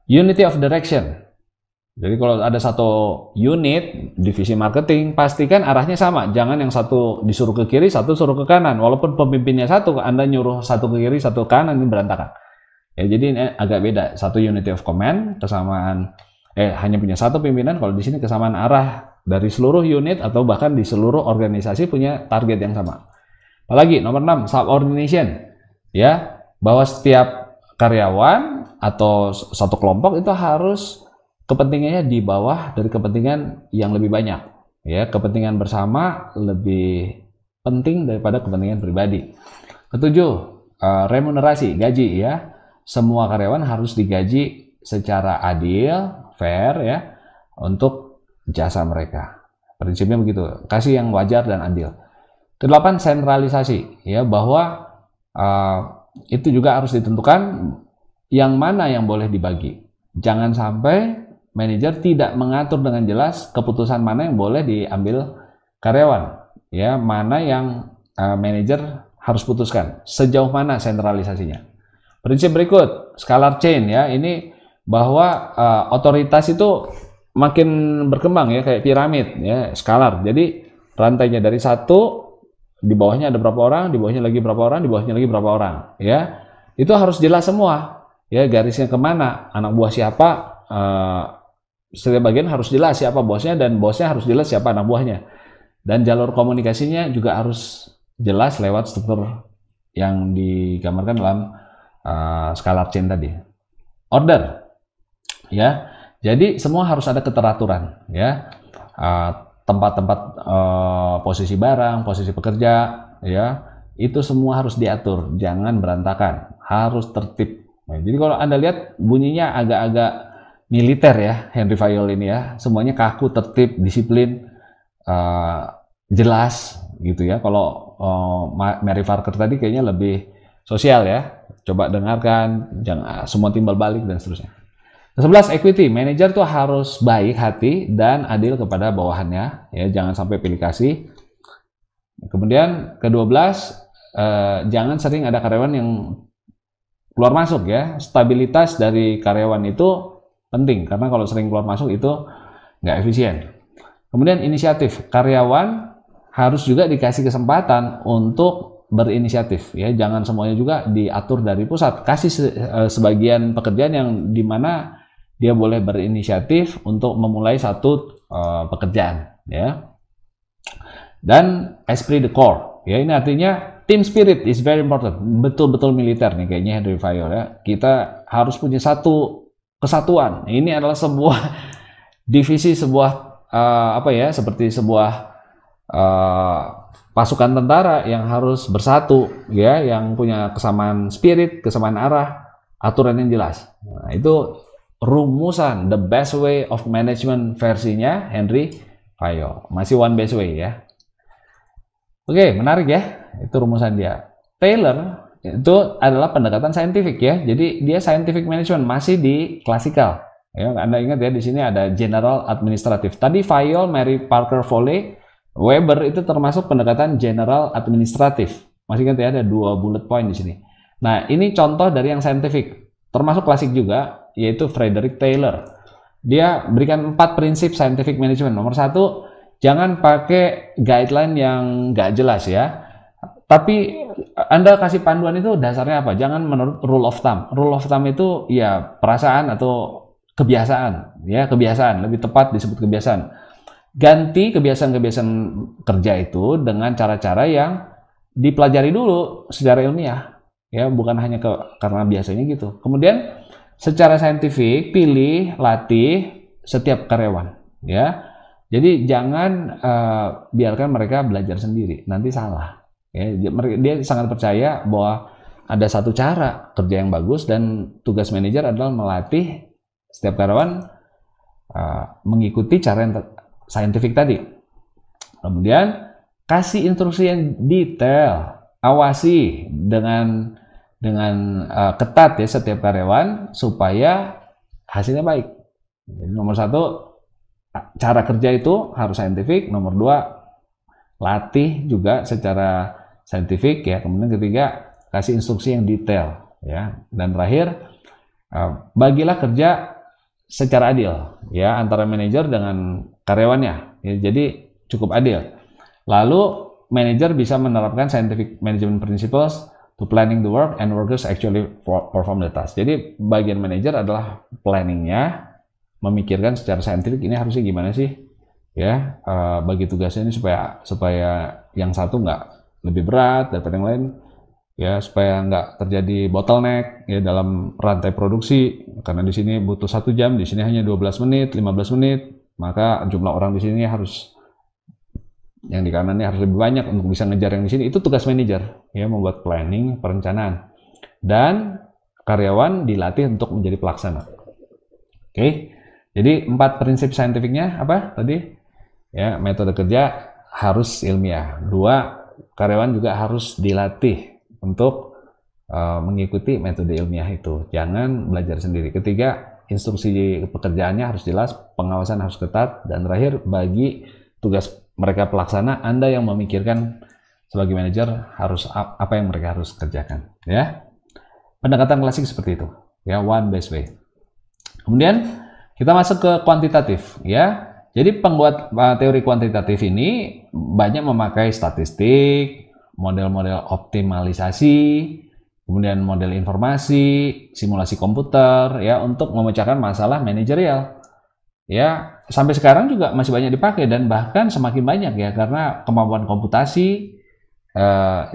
Unity of direction. Jadi kalau ada satu unit, divisi marketing, pastikan arahnya sama. Jangan yang satu disuruh ke kiri, satu suruh ke kanan. Walaupun pemimpinnya satu, Anda nyuruh satu ke kiri, satu ke kanan, ini berantakan. Ya, jadi ini agak beda. Satu unity of command, kesamaan, hanya punya satu pimpinan. Kalau di sini kesamaan arah dari seluruh unit atau bahkan di seluruh organisasi punya target yang sama. Apalagi nomor 6, subordination. Ya, bahwa setiap karyawan atau satu kelompok itu harus kepentingannya di bawah dari kepentingan yang lebih banyak. Ya, kepentingan bersama lebih penting daripada kepentingan pribadi. Ketujuh, remunerasi, gaji ya. Semua karyawan harus digaji secara adil, fair ya, untuk jasa mereka. Prinsipnya begitu, kasih yang wajar dan adil. Kedelapan, sentralisasi ya, bahwa itu juga harus ditentukan yang mana yang boleh dibagi. Jangan sampai manajer tidak mengatur dengan jelas keputusan mana yang boleh diambil karyawan, ya, mana yang manajer harus putuskan, sejauh mana sentralisasinya. Prinsip berikut, scalar chain ya, ini bahwa otoritas itu makin berkembang ya, kayak piramid ya, skalar. Jadi rantainya dari 1, di bawahnya ada berapa orang, di bawahnya lagi berapa orang, di bawahnya lagi berapa orang ya. Itu harus jelas semua ya, garisnya kemana, anak buah siapa, setiap bagian harus jelas siapa bosnya, dan bosnya harus jelas siapa anak buahnya. Dan jalur komunikasinya juga harus jelas lewat struktur yang digambarkan dalam scalar chain tadi. Order ya. Jadi semua harus ada keteraturan ya, tempat-tempat posisi barang, posisi pekerja ya, itu semua harus diatur, jangan berantakan, harus tertib. Nah, jadi kalau Anda lihat bunyinya agak-agak militer ya, Henry Fayol ini ya, semuanya kaku, tertib, disiplin, jelas gitu ya. Kalau Mary Parker tadi kayaknya lebih sosial ya. Coba dengarkan, jangan semua timbal balik dan seterusnya. 11, equity. Manajer tuh harus baik hati dan adil kepada bawahannya, ya, jangan sampai pilih kasih. Kemudian ke-12, jangan sering ada karyawan yang keluar masuk ya. Stabilitas dari karyawan itu penting, karena kalau sering keluar masuk itu nggak efisien. Kemudian inisiatif. Karyawan harus juga dikasih kesempatan untuk berinisiatif ya, jangan semuanya juga diatur dari pusat. Kasih sebagian pekerjaan yang dimana dia boleh berinisiatif untuk memulai satu pekerjaan ya. Dan esprit de corps ya, ini artinya team spirit is very important, betul-betul militer nih kayaknya Henry Fayol ya. Kita harus punya satu kesatuan. Ini adalah sebuah divisi, sebuah seperti sebuah pasukan tentara yang harus bersatu ya, yang punya kesamaan spirit, kesamaan arah, aturan yang jelas. Nah, itu rumusan the best way of management versinya Henry Fayol. Masih one best way ya. Oke, menarik ya. itu rumusan dia. Taylor itu adalah pendekatan saintifik ya. Jadi dia scientific management, masih di klasikal. Ya, Anda ingat ya, di sini ada general administratif. Tadi Fayol, Mary Parker Foley, Weber itu termasuk pendekatan general administratif. Masih ingat ya, ada 2 bullet point di sini. Nah, ini contoh dari yang saintifik. Termasuk klasik juga, yaitu Frederick Taylor. Dia berikan 4 prinsip scientific management. Nomor 1, jangan pakai guideline yang nggak jelas ya. Tapi Anda kasih panduan itu dasarnya apa? Jangan menurut rule of thumb. Rule of thumb itu ya perasaan atau kebiasaan, ya kebiasaan, lebih tepat disebut kebiasaan. Ganti kebiasaan-kebiasaan kerja itu dengan cara-cara yang dipelajari dulu secara ilmiah, ya bukan hanya karena biasanya gitu. Kemudian secara saintifik pilih, latih setiap karyawan, ya. Jadi jangan biarkan mereka belajar sendiri, nanti salah. Ya, dia sangat percaya bahwa ada satu cara kerja yang bagus dan tugas manajer adalah melatih setiap karyawan mengikuti cara yang saintifik tadi. Kemudian kasih instruksi yang detail, awasi dengan ketat ya setiap karyawan supaya hasilnya baik. Jadi nomor 1, cara kerja itu harus saintifik. Nomor 2, latih juga secara saintifik ya. Kemudian ketiga, kasih instruksi yang detail ya. Dan terakhir, bagilah kerja secara adil ya antara manajer dengan karyawannya ya, jadi cukup adil. Lalu manajer bisa menerapkan scientific management principles to planning the work and workers actually perform the task. Jadi bagian manajer adalah planningnya, memikirkan secara saintifik ini harusnya gimana sih ya, bagi tugasnya ini supaya yang satu nggak lebih berat daripada yang lain ya, supaya nggak terjadi bottleneck ya dalam rantai produksi, karena di sini butuh 1 jam, di sini hanya 12 menit, 15 menit, maka jumlah orang di sini harus, yang di kanannya harus lebih banyak untuk bisa ngejar yang di sini. Itu tugas manajer ya, membuat planning, perencanaan, dan karyawan dilatih untuk menjadi pelaksana. Oke, jadi 4 prinsip saintifiknya apa tadi ya? Metode kerja harus ilmiah. 2, karyawan juga harus dilatih untuk mengikuti metode ilmiah itu, jangan belajar sendiri. Ketiga, instruksi pekerjaannya harus jelas, pengawasan harus ketat, dan terakhir, bagi tugas mereka pelaksana, Anda yang memikirkan sebagai manajer harus apa yang mereka harus kerjakan ya. Pendekatan klasik seperti itu ya, one best way. Kemudian kita masuk ke kuantitatif ya. Jadi pembuat teori kuantitatif ini banyak memakai statistik, model-model optimalisasi, kemudian model informasi, simulasi komputer ya untuk memecahkan masalah manajerial. Ya, sampai sekarang juga masih banyak dipakai dan bahkan semakin banyak ya, karena kemampuan komputasi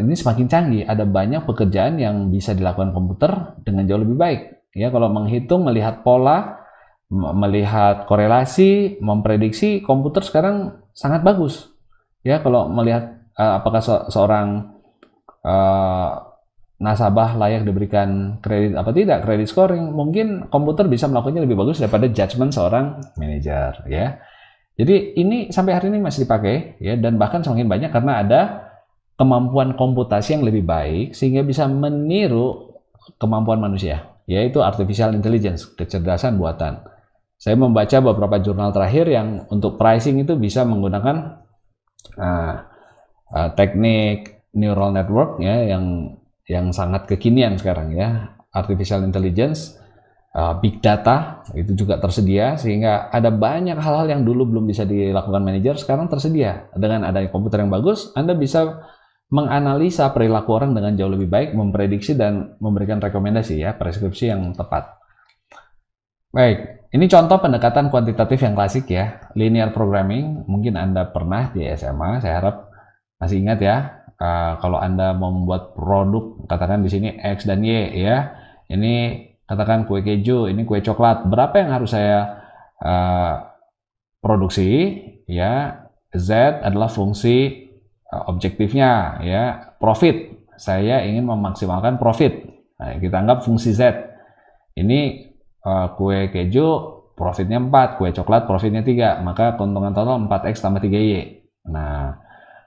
ini semakin canggih. Ada banyak pekerjaan yang bisa dilakukan komputer dengan jauh lebih baik. Ya, kalau menghitung, melihat pola, melihat korelasi, memprediksi, komputer sekarang sangat bagus. Ya, kalau melihat apakah seorang nasabah layak diberikan kredit apa tidak, kredit scoring, mungkin komputer bisa melakukannya lebih bagus daripada judgement seorang manajer ya. Jadi ini sampai hari ini masih dipakai ya, dan bahkan semakin banyak karena ada kemampuan komputasi yang lebih baik sehingga bisa meniru kemampuan manusia, yaitu artificial intelligence, kecerdasan buatan. Saya membaca beberapa jurnal terakhir yang untuk pricing itu bisa menggunakan teknik neural network ya, yang sangat kekinian sekarang ya, artificial intelligence, big data itu juga tersedia, sehingga ada banyak hal-hal yang dulu belum bisa dilakukan manajer sekarang tersedia. Dengan adanya komputer yang bagus, Anda bisa menganalisa perilaku orang dengan jauh lebih baik, memprediksi dan memberikan rekomendasi ya, preskripsi yang tepat. Baik, ini contoh pendekatan kuantitatif yang klasik ya, linear programming. Mungkin Anda pernah di SMA, saya harap masih ingat ya. Kalau Anda mau membuat produk, katakan di sini X dan Y ya. Ini katakan kue keju, ini kue coklat. Berapa yang harus saya produksi ya? Z adalah fungsi objektifnya ya. Profit, saya ingin memaksimalkan profit. Nah, kita anggap fungsi Z. Ini kue keju profitnya 4, kue coklat profitnya 3, maka keuntungan total 4X tambah 3Y. Nah,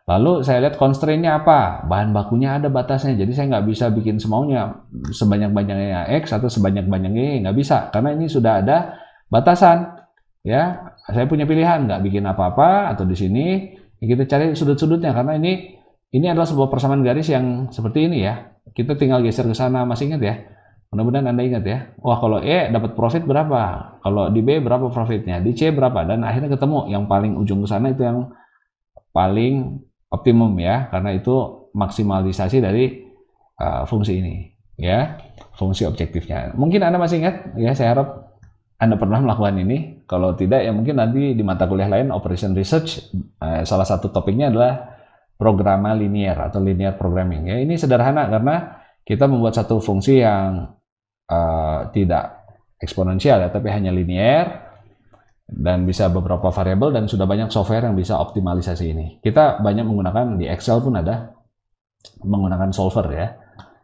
Lalu saya lihat constraint-nya apa, bahan bakunya ada batasnya, jadi saya nggak bisa bikin semaunya, sebanyak-banyaknya X atau sebanyak-banyaknya Y, nggak bisa, karena ini sudah ada batasan. Ya, saya punya pilihan, nggak bikin apa-apa, atau di sini kita cari sudut-sudutnya, karena ini adalah sebuah persamaan garis yang seperti ini ya. Kita tinggal geser ke sana, masih ingat ya? Mudah-mudahan Anda ingat ya. Wah, kalau E dapat profit berapa? Kalau di B berapa profitnya? Di C berapa? Dan akhirnya ketemu yang paling ujung ke sana itu yang paling optimum ya, karena itu maksimalisasi dari fungsi ini ya, fungsi objektifnya. Mungkin Anda masih ingat ya, saya harap Anda pernah melakukan ini. Kalau tidak ya mungkin nanti di mata kuliah lain, Operation Research, salah satu topiknya adalah programa linear atau linear programming ya. Ini sederhana karena kita membuat satu fungsi yang tidak eksponensial ya, tapi hanya linear dan bisa beberapa variabel, dan sudah banyak software yang bisa optimalisasi ini. Kita banyak menggunakan di Excel pun ada menggunakan solver ya.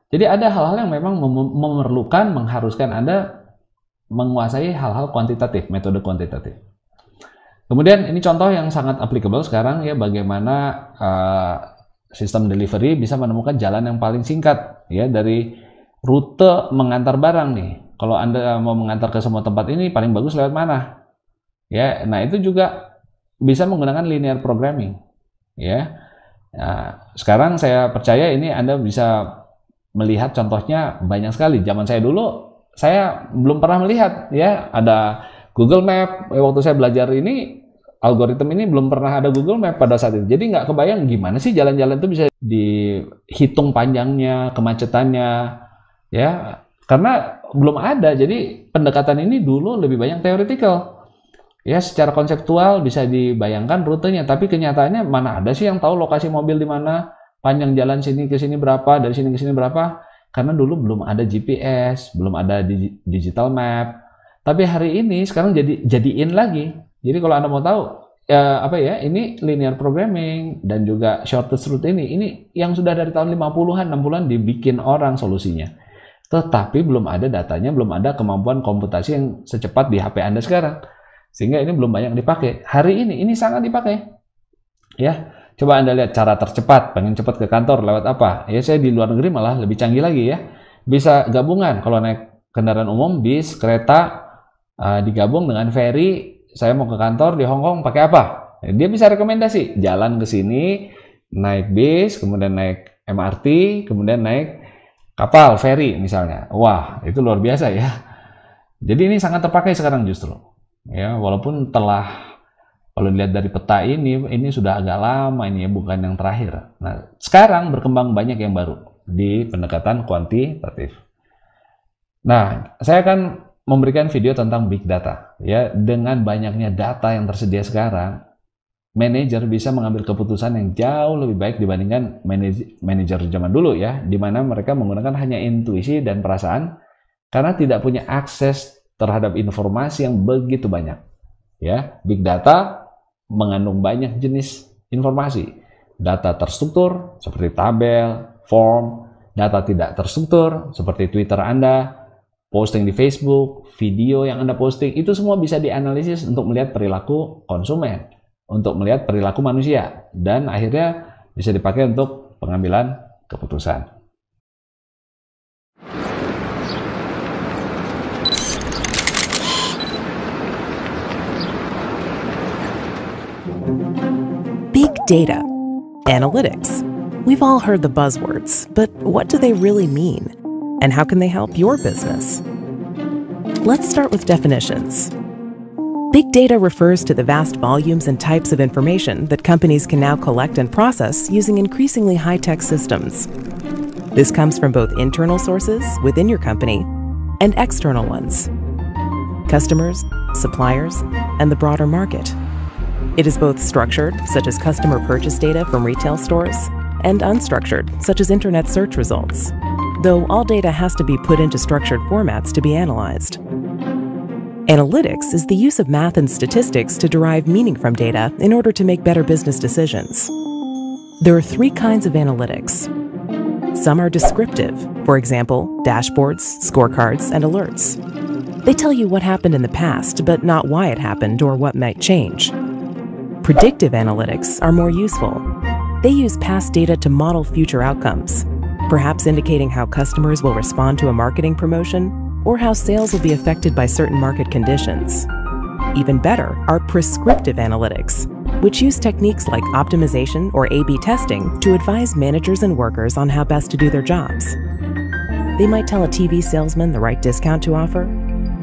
Jadi ada hal-hal yang memang memerlukan, mengharuskan Anda menguasai hal-hal kuantitatif, metode kuantitatif. Kemudian ini contoh yang sangat applicable sekarang ya, bagaimana sistem delivery bisa menemukan jalan yang paling singkat ya dari rute mengantar barang nih. Kalau Anda mau mengantar ke semua tempat ini, paling bagus lewat mana? Ya, nah itu juga bisa menggunakan linear programming. Ya, nah, sekarang saya percaya ini Anda bisa melihat contohnya banyak sekali. Zaman saya dulu, saya belum pernah melihat ya ada Google Map. Waktu saya belajar ini, algoritma ini belum pernah ada Google Map pada saat itu. Jadi nggak kebayang gimana sih jalan-jalan itu bisa dihitung panjangnya, kemacetannya, ya karena belum ada. Jadi pendekatan ini dulu lebih banyak teoretikal. Ya, secara konseptual bisa dibayangkan rutenya, tapi kenyataannya mana ada sih yang tahu lokasi mobil di mana, panjang jalan sini ke sini berapa, dari sini ke sini berapa, karena dulu belum ada GPS, belum ada digital map. Tapi hari ini sekarang jadiin lagi. Jadi kalau Anda mau tahu ini linear programming dan juga shortest route ini yang sudah dari tahun 50-an, 60-an dibikin orang solusinya. Tetapi belum ada datanya, belum ada kemampuan komputasi yang secepat di HP Anda sekarang. Sehingga ini belum banyak dipakai. Hari ini sangat dipakai. Ya, coba Anda lihat cara tercepat, pengen cepat ke kantor lewat apa? Ya, saya di luar negeri malah lebih canggih lagi ya. Bisa gabungan, kalau naik kendaraan umum, bis, kereta, digabung dengan ferry. Saya mau ke kantor di Hong Kong pakai apa? Dia bisa rekomendasi, jalan ke sini, naik bis, kemudian naik MRT, kemudian naik kapal, ferry misalnya. Wah, itu luar biasa ya. Jadi ini sangat terpakai sekarang justru. Ya, walaupun kalau dilihat dari peta ini sudah agak lama ini ya, bukan yang terakhir. Nah, sekarang berkembang banyak yang baru di pendekatan kuantitatif. Nah, saya akan memberikan video tentang big data. Ya, dengan banyaknya data yang tersedia sekarang, manajer bisa mengambil keputusan yang jauh lebih baik dibandingkan manajer zaman dulu ya, di mana mereka menggunakan hanya intuisi dan perasaan karena tidak punya akses terhadap informasi yang begitu banyak. Ya, big data mengandung banyak jenis informasi. Data terstruktur seperti tabel, form, data tidak terstruktur seperti Twitter Anda, posting di Facebook, video yang Anda posting, itu semua bisa dianalisis untuk melihat perilaku konsumen, untuk melihat perilaku manusia, dan akhirnya bisa dipakai untuk pengambilan keputusan. Big data, analytics. We've all heard the buzzwords, but what do they really mean? And how can they help your business? Let's start with definitions. Big data refers to the vast volumes and types of information that companies can now collect and process using increasingly high-tech systems. This comes from both internal sources within your company and external ones, customers, suppliers, and the broader market. It is both structured, such as customer purchase data from retail stores, and unstructured, such as internet search results, though all data has to be put into structured formats to be analyzed. Analytics is the use of math and statistics to derive meaning from data in order to make better business decisions. There are three kinds of analytics. Some are descriptive, for example, dashboards, scorecards, and alerts. They tell you what happened in the past, but not why it happened or what might change. Predictive analytics are more useful. They use past data to model future outcomes, perhaps indicating how customers will respond to a marketing promotion or how sales will be affected by certain market conditions. Even better are prescriptive analytics, which use techniques like optimization or A/B testing to advise managers and workers on how best to do their jobs. They might tell a TV salesman the right discount to offer,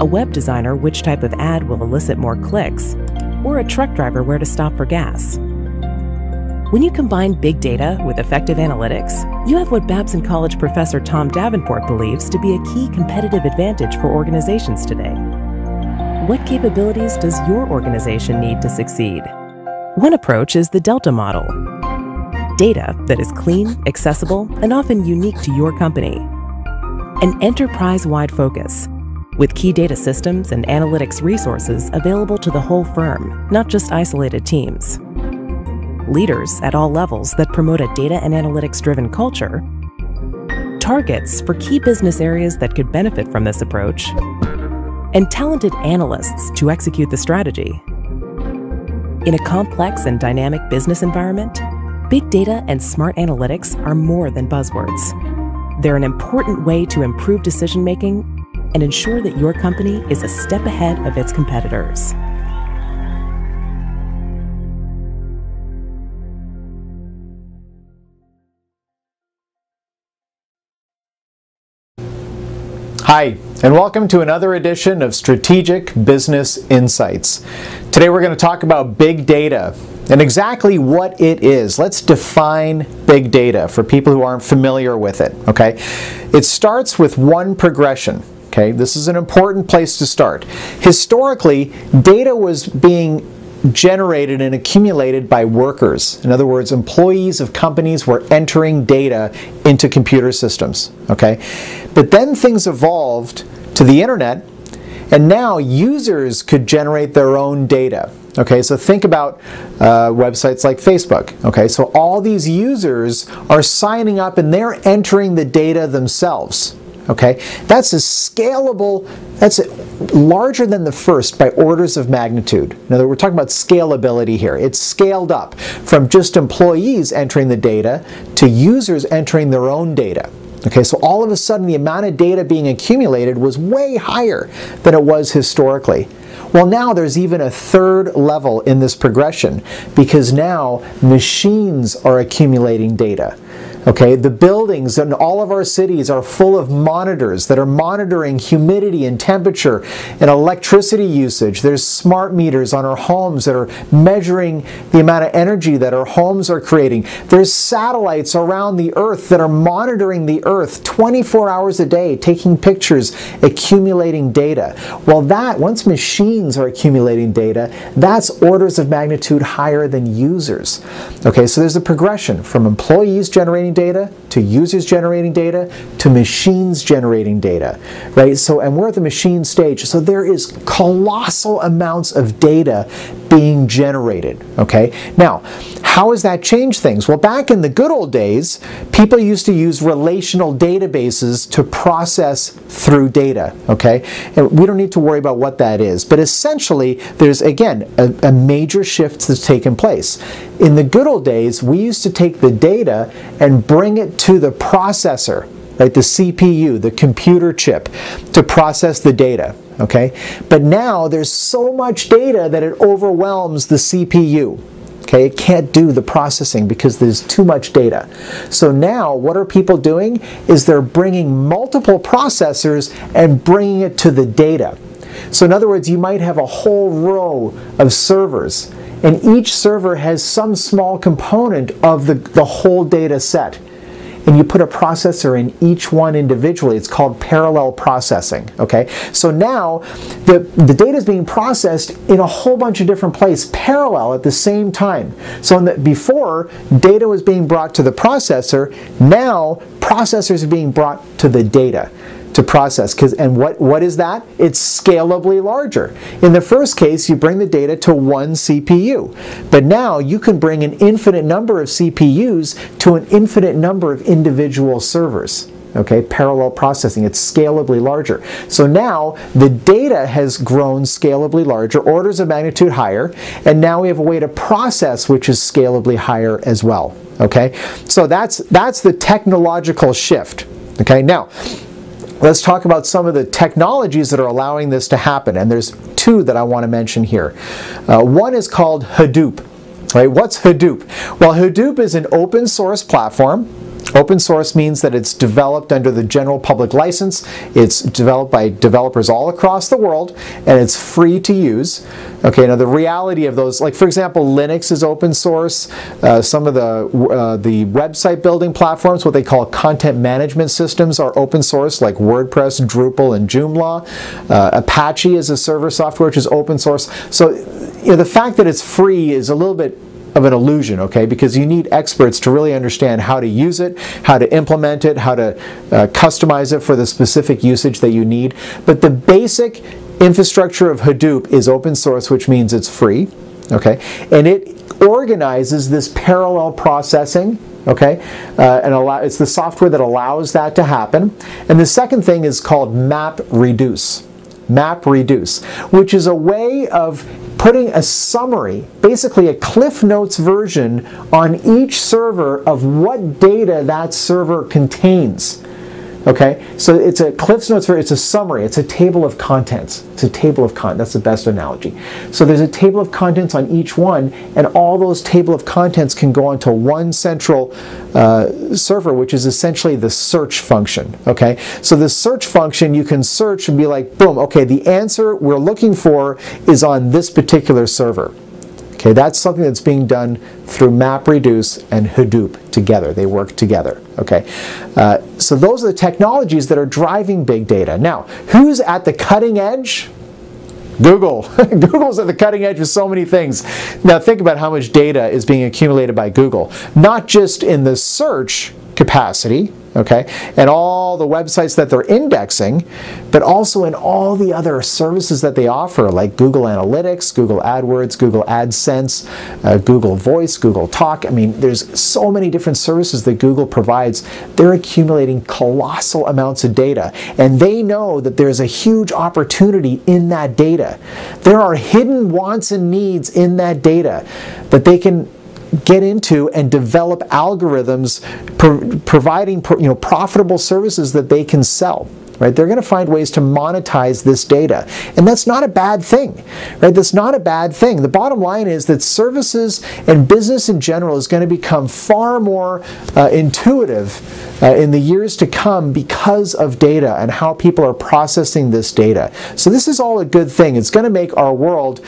a web designer which type of ad will elicit more clicks, or a truck driver where to stop for gas. When you combine big data with effective analytics, you have what Babson College professor Tom Davenport believes to be a key competitive advantage for organizations today. What capabilities does your organization need to succeed? One approach is the Delta model. Data that is clean, accessible, and often unique to your company. An enterprise-wide focus, with key data systems and analytics resources available to the whole firm, not just isolated teams. Leaders at all levels that promote a data and analytics-driven culture. Targets for key business areas that could benefit from this approach. And talented analysts to execute the strategy. In a complex and dynamic business environment, big data and smart analytics are more than buzzwords. They're an important way to improve decision-making and ensure that your company is a step ahead of its competitors. Hi, and welcome to another edition of Strategic Business Insights. Today we're going to talk about big data and exactly what it is. Let's define big data for people who aren't familiar with it, okay? It starts with one progression, okay? This is an important place to start. Historically, data was being generated and accumulated by workers. In other words, employees of companies were entering data into computer systems, okay? But then things evolved to the internet, and now users could generate their own data. Okay, so think about websites like Facebook. Okay, so all these users are signing up and they're entering the data themselves. Okay, that's a scalable, that's larger than the first by orders of magnitude. In other words, we're talking about scalability here. It's scaled up from just employees entering the data to users entering their own data. Okay, so all of a sudden the amount of data being accumulated was way higher than it was historically. Well, now there's even a third level in this progression because now machines are accumulating data. Okay, the buildings in all of our cities are full of monitors that are monitoring humidity and temperature and electricity usage. There's smart meters on our homes that are measuring the amount of energy that our homes are creating. There's satellites around the earth that are monitoring the earth 24 hours a day, taking pictures, accumulating data. Well, once machines are accumulating data, that's orders of magnitude higher than users. Okay, so there's a progression from employees generating data to users generating data to machines generating data, right? So, and we're at the machine stage, so there is colossal amounts of data being generated, okay? Now, how has that changed things? Well, back in the good old days, people used to use relational databases to process through data, okay? And we don't need to worry about what that is, but essentially, there's, again, a major shift that's taken place. In the good old days, we used to take the data and bring it to the processor, right, the CPU, the computer chip, to process the data, okay? But now there's so much data that it overwhelms the CPU. Okay, it can't do the processing because there's too much data. So now what are people doing is they're bringing multiple processors and bringing it to the data. So in other words, you might have a whole row of servers, and each server has some small component of the whole data set. And you put a processor in each one individually. It's called parallel processing, okay? So now the data is being processed in a whole bunch of different places, parallel at the same time. So before, data was being brought to the processor. Now, processors are being brought to the data to process. And what is that? It's scalably larger. In the first case, you bring the data to one CPU. But now you can bring an infinite number of CPUs to an infinite number of individual servers. Okay, parallel processing, it's scalably larger. So now the data has grown scalably larger, orders of magnitude higher, and now we have a way to process which is scalably higher as well. Okay, so that's the technological shift. Okay, now let's talk about some of the technologies that are allowing this to happen, and there's two that I want to mention here. One is called Hadoop. Right? What's Hadoop? Well, Hadoop is an open source platform. Open source means that it's developed under the general public license. It's developed by developers all across the world, and it's free to use. Okay, now the reality of those, like for example, Linux is open source. Some of the website building platforms, what they call content management systems, are open source, like WordPress, Drupal, and Joomla. Apache is a server software which is open source. So the fact that it's free is a little bit of an illusion, okay, because you need experts to really understand how to use it, how to implement it, how to customize it for the specific usage that you need. But the basic infrastructure of Hadoop is open source, which means it's free, okay, and it organizes this parallel processing, okay, and it's the software that allows that to happen. And the second thing is called MapReduce. MapReduce, which is a way of putting a summary, basically a Cliff Notes version, on each server of what data that server contains. Okay, so it's a Cliff Notes, it's a summary, it's a table of contents. It's a table of contents, that's the best analogy. So there's a table of contents on each one, and all those table of contents can go onto one central server, which is essentially the search function. Okay, so the search function, you can search and be like, boom, okay, the answer we're looking for is on this particular server. Okay, that's something that's being done through MapReduce and Hadoop together. They work together. Okay, so those are the technologies that are driving big data. Now, who's at the cutting edge? Google. Google's at the cutting edge with so many things. Now, think about how much data is being accumulated by Google, not just in the search capacity, okay, and all the websites that they're indexing, but also in all the other services that they offer, like Google Analytics, Google AdWords, Google AdSense, Google Voice, Google Talk. I mean, there's so many different services that Google provides. They're accumulating colossal amounts of data, and they know that there's a huge opportunity in that data. There are hidden wants and needs in that data that they can get into and develop algorithms providing profitable services that they can sell. Right? They're going to find ways to monetize this data. And that's not a bad thing. Right? That's not a bad thing. The bottom line is that services and business in general is going to become far more intuitive in the years to come because of data and how people are processing this data. So this is all a good thing. It's going to make our world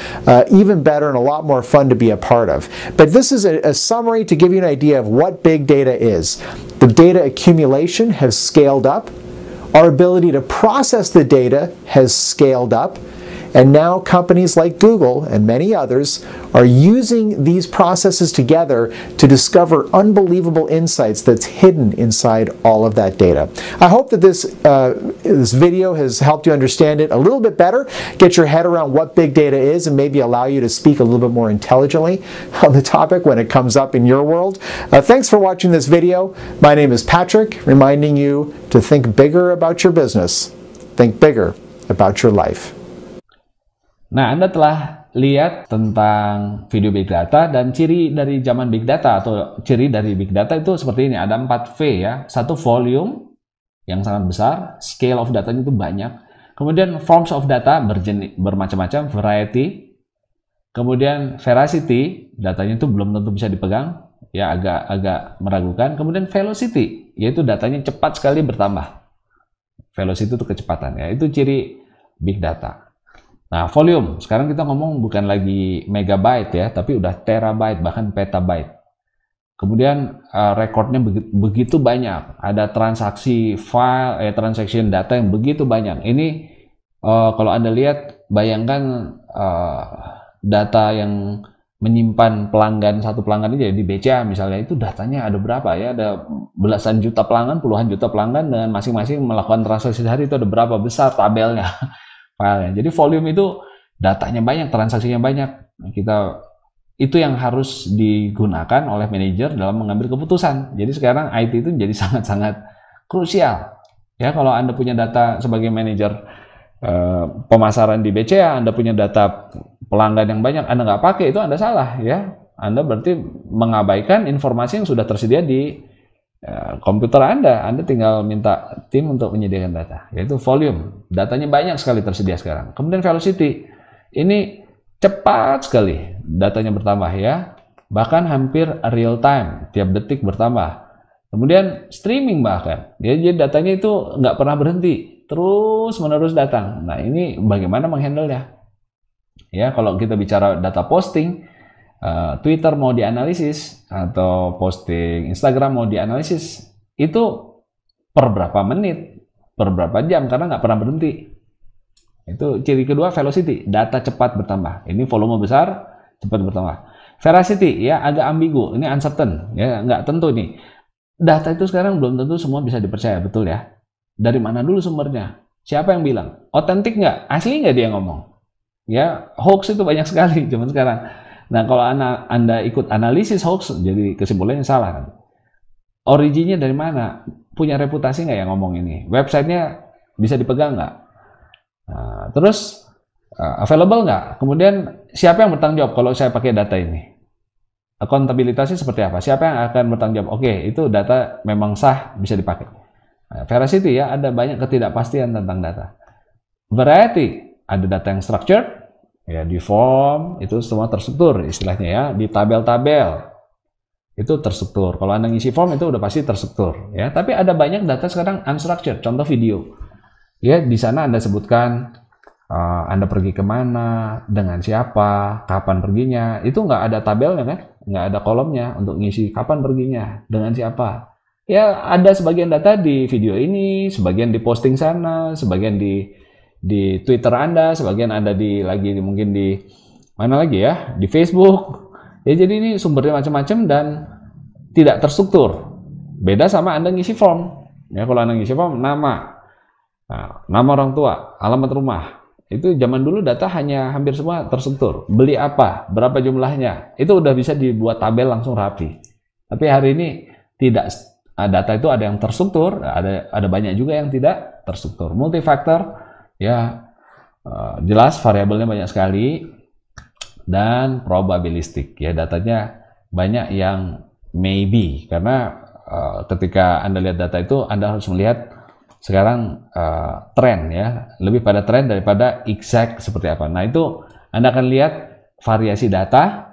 even better and a lot more fun to be a part of. But this is a summary to give you an idea of what big data is. The data accumulation has scaled up. Our ability to process the data has scaled up, and now companies like Google and many others are using these processes together to discover unbelievable insights that's hidden inside all of that data. I hope that this video has helped you understand it a little bit better, get your head around what big data is, and maybe allow you to speak a little bit more intelligently on the topic when it comes up in your world. Thanks for watching this video. My name is Patrick, reminding you to think bigger about your business. Think bigger about your life. Nah, Anda telah lihat tentang video Big Data, dan ciri dari zaman Big Data atau ciri dari Big Data itu seperti ini. Ada 4V ya. Satu, volume yang sangat besar, scale of datanya itu banyak. Kemudian forms of data bermacam-macam, variety. Kemudian veracity, datanya itu belum tentu bisa dipegang, ya agak meragukan. Kemudian velocity, yaitu datanya cepat sekali bertambah. Velocity itu kecepatan ya. Itu ciri Big Data. Nah, volume, sekarang kita ngomong bukan lagi megabyte ya, tapi udah terabyte, bahkan petabyte. Kemudian rekornya begitu banyak, ada transaksi file, transaction data yang begitu banyak. Ini kalau Anda lihat, bayangkan data yang menyimpan pelanggan, satu pelanggan aja di BCA misalnya, itu datanya ada berapa ya, ada belasan juta pelanggan, puluhan juta pelanggan, dengan masing-masing melakukan transaksi sehari, itu ada berapa besar tabelnya. Filenya. Jadi volume itu datanya banyak, transaksinya banyak. Itu yang harus digunakan oleh manajer dalam mengambil keputusan. Jadi sekarang IT itu jadi sangat-sangat krusial. Ya, kalau Anda punya data sebagai manajer pemasaran di BCA, Anda punya data pelanggan yang banyak, Anda nggak pakai, itu Anda salah ya. Anda berarti mengabaikan informasi yang sudah tersedia di komputer Anda. Anda tinggal minta tim untuk menyediakan data, yaitu volume. Datanya banyak sekali tersedia sekarang. Kemudian velocity, ini cepat sekali datanya bertambah ya. Bahkan hampir real time, tiap detik bertambah. Kemudian streaming bahkan, ya, jadi datanya itu nggak pernah berhenti, terus menerus datang. Nah, ini bagaimana menghandle-nya? Ya, kalau kita bicara data posting, Twitter mau dianalisis atau posting Instagram mau dianalisis, itu per berapa menit, per berapa jam, karena nggak pernah berhenti. Itu ciri kedua, velocity, data cepat bertambah. Ini volume besar, cepat bertambah. Veracity, ya, agak ambigu, ini uncertain, ya, nggak tentu nih. Data itu sekarang belum tentu semua bisa dipercaya, betul ya? Dari mana dulu sumbernya? Siapa yang bilang? Otentik nggak? Asli nggak dia ngomong? Ya, hoax itu banyak sekali zaman sekarang. Nah, kalau Anda ikut analisis hoax, jadi kesimpulannya salah kan? Originnya dari mana? Punya reputasi nggak yang ngomong ini? Websitenya bisa dipegang nggak? Nah, terus available nggak? Kemudian siapa yang bertanggung jawab kalau saya pakai data ini? Akuntabilitasnya seperti apa? Siapa yang akan bertanggung jawab? Oke, itu data memang sah, bisa dipakai. Nah, veracity, ya, ada banyak ketidakpastian tentang data. Variety, ada data yang structured, ya, di form, itu semua terstruktur istilahnya ya, di tabel-tabel, itu terstruktur. Kalau Anda ngisi form itu udah pasti terstruktur. Ya, tapi ada banyak data sekarang unstructured, contoh video. Ya, di sana Anda sebutkan Anda pergi kemana, dengan siapa, kapan perginya, itu nggak ada tabelnya kan? Nggak ada kolomnya untuk ngisi kapan perginya, dengan siapa. Ya, ada sebagian data di video ini, sebagian di posting sana, sebagian di Twitter Anda, sebagian ada mungkin di mana lagi ya, di Facebook. Ya, jadi ini sumbernya macam-macam dan tidak terstruktur. Beda sama Anda ngisi form. Ya, kalau Anda ngisi form, nama orang tua, alamat rumah. Itu zaman dulu data hanya hampir semua terstruktur. Beli apa, berapa jumlahnya, itu udah bisa dibuat tabel langsung rapi. Tapi hari ini tidak, data itu ada yang terstruktur, ada banyak juga yang tidak terstruktur. Multifaktor, ya, jelas variabelnya banyak sekali, dan probabilistik, ya, datanya banyak yang maybe, karena ketika Anda lihat data itu Anda harus melihat sekarang tren, ya, lebih pada tren daripada exact seperti apa. Nah, itu Anda akan lihat variasi data,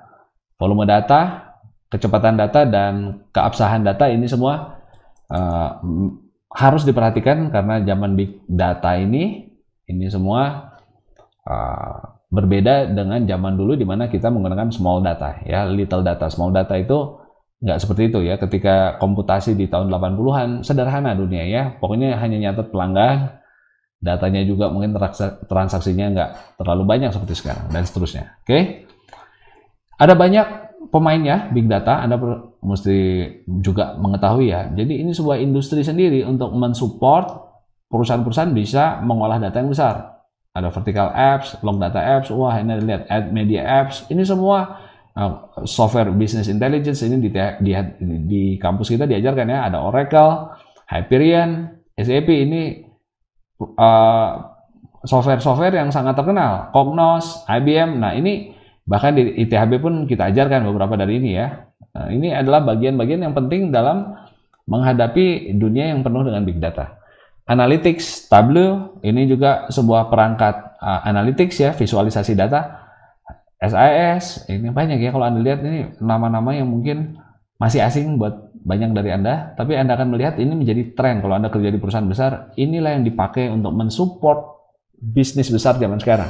volume data, kecepatan data, dan keabsahan data. Ini semua harus diperhatikan karena zaman big data ini semua berbeda dengan zaman dulu di mana kita menggunakan small data, ya, little data. Small data itu nggak seperti itu ya. Ketika komputasi di tahun 80-an sederhana dunia, ya, pokoknya hanya nyatet pelanggan, datanya juga mungkin transaksinya nggak terlalu banyak seperti sekarang, dan seterusnya. Oke, ada banyak pemainnya big data, Anda mesti juga mengetahui ya. Jadi ini sebuah industri sendiri untuk mensupport perusahaan-perusahaan bisa mengolah data yang besar. Ada vertical apps, long data apps, wah, ini lihat ad media apps, ini semua software business intelligence. Ini di kampus kita diajarkan ya, ada Oracle, Hyperion, SAP, ini software yang sangat terkenal, Cognos, IBM. Nah, ini bahkan di ITHB pun kita ajarkan beberapa dari ini ya. Nah, ini adalah bagian-bagian yang penting dalam menghadapi dunia yang penuh dengan big data. Analytics, Tableau, ini juga sebuah perangkat analytics ya, visualisasi data. SIS, ini banyak ya, kalau Anda lihat ini nama-nama yang mungkin masih asing buat banyak dari Anda, tapi Anda akan melihat ini menjadi tren. Kalau Anda kerja di perusahaan besar, inilah yang dipakai untuk mensupport bisnis besar zaman sekarang.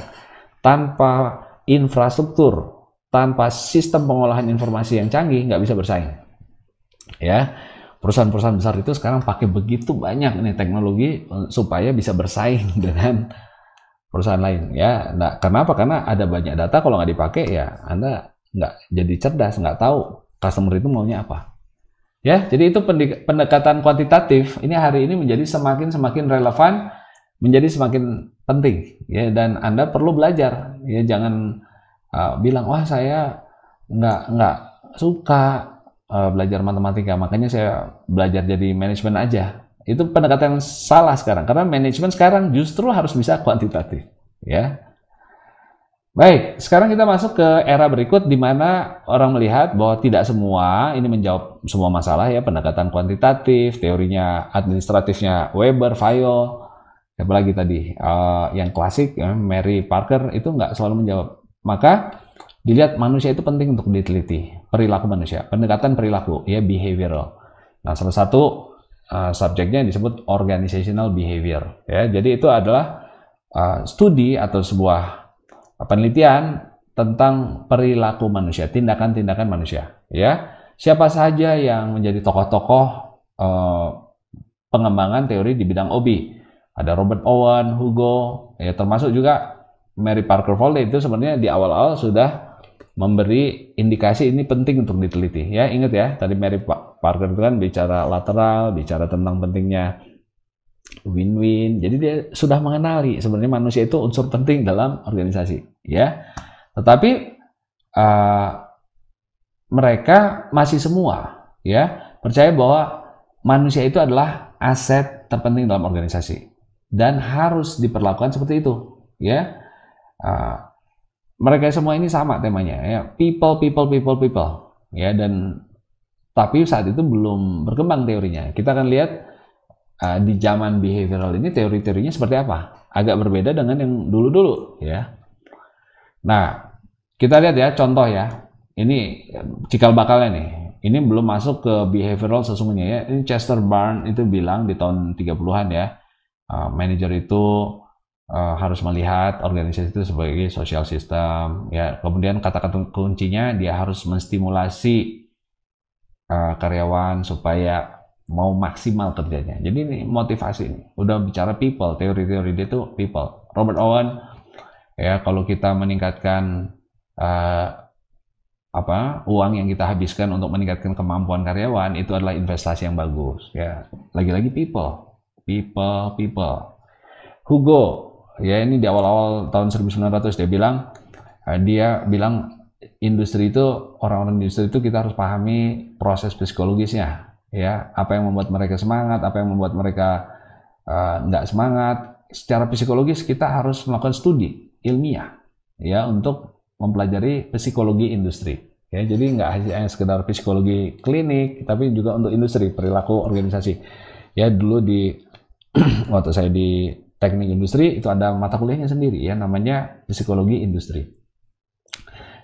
Tanpa infrastruktur, tanpa sistem pengolahan informasi yang canggih, nggak bisa bersaing. Ya, perusahaan-perusahaan besar itu sekarang pakai begitu banyak nih teknologi supaya bisa bersaing dengan perusahaan lain, ya. Nah, kenapa? Karena ada banyak data, kalau nggak dipakai ya Anda nggak jadi cerdas, nggak tahu customer itu maunya apa. Ya, jadi itu pendekatan kuantitatif ini hari ini menjadi semakin relevan, menjadi semakin penting, ya. Dan Anda perlu belajar, ya. Jangan bilang, wah, saya nggak suka belajar matematika, makanya saya belajar jadi manajemen aja. Itu pendekatan yang salah sekarang, karena manajemen sekarang justru harus bisa kuantitatif, ya. Baik, sekarang kita masuk ke era berikut di mana orang melihat bahwa tidak semua ini menjawab semua masalah ya, pendekatan kuantitatif, teorinya administratifnya Weber, Fayol, apalagi tadi yang klasik ya, Mary Parker itu nggak selalu menjawab. Maka dilihat manusia itu penting untuk diteliti, perilaku manusia, pendekatan perilaku ya, behavioral. Nah, salah satu subjeknya disebut organizational behavior ya. Jadi itu adalah studi atau sebuah penelitian tentang perilaku manusia, tindakan-tindakan manusia. Ya, siapa saja yang menjadi tokoh-tokoh pengembangan teori di bidang OB? Ada Robert Owen, Hugo, ya termasuk juga Mary Parker Foley. Itu sebenarnya di awal-awal sudah memberi indikasi ini penting untuk diteliti. Ya, ingat ya, tadi Mary Parker itu kan bicara lateral, bicara tentang pentingnya win-win. Jadi dia sudah mengenali sebenarnya manusia itu unsur penting dalam organisasi, ya. Tetapi mereka masih semua, ya, percaya bahwa manusia itu adalah aset terpenting dalam organisasi dan harus diperlakukan seperti itu, ya. Mereka semua ini sama temanya, ya, people, ya. Dan tapi saat itu belum berkembang teorinya. Kita akan lihat di zaman behavioral ini teori-teorinya seperti apa, agak berbeda dengan yang dulu-dulu ya. Nah, kita lihat ya contoh ya, ini cikal bakalnya nih, ini belum masuk ke behavioral sesungguhnya ya. Ini Chester Barnes itu bilang di tahun 30-an ya, manajer itu harus melihat organisasi itu sebagai social system ya. Kemudian kata-kata kuncinya dia harus menstimulasi karyawan supaya mau maksimal kerjanya. Jadi ini motivasi ini. Udah bicara people, teori-teori dia itu people. Robert Owen ya, kalau kita meningkatkan uang yang kita habiskan untuk meningkatkan kemampuan karyawan itu adalah investasi yang bagus ya. Lagi-lagi people. Hugo ya, ini di awal-awal tahun 1900 dia bilang industri itu, orang-orang industri itu kita harus pahami proses psikologisnya. Ya, apa yang membuat mereka semangat, apa yang membuat mereka nggak semangat. Secara psikologis kita harus melakukan studi ilmiah ya untuk mempelajari psikologi industri. Ya, jadi nggak hanya sekedar psikologi klinik, tapi juga untuk industri, perilaku organisasi. Ya, dulu waktu saya di teknik industri itu ada mata kuliahnya sendiri ya, namanya psikologi industri.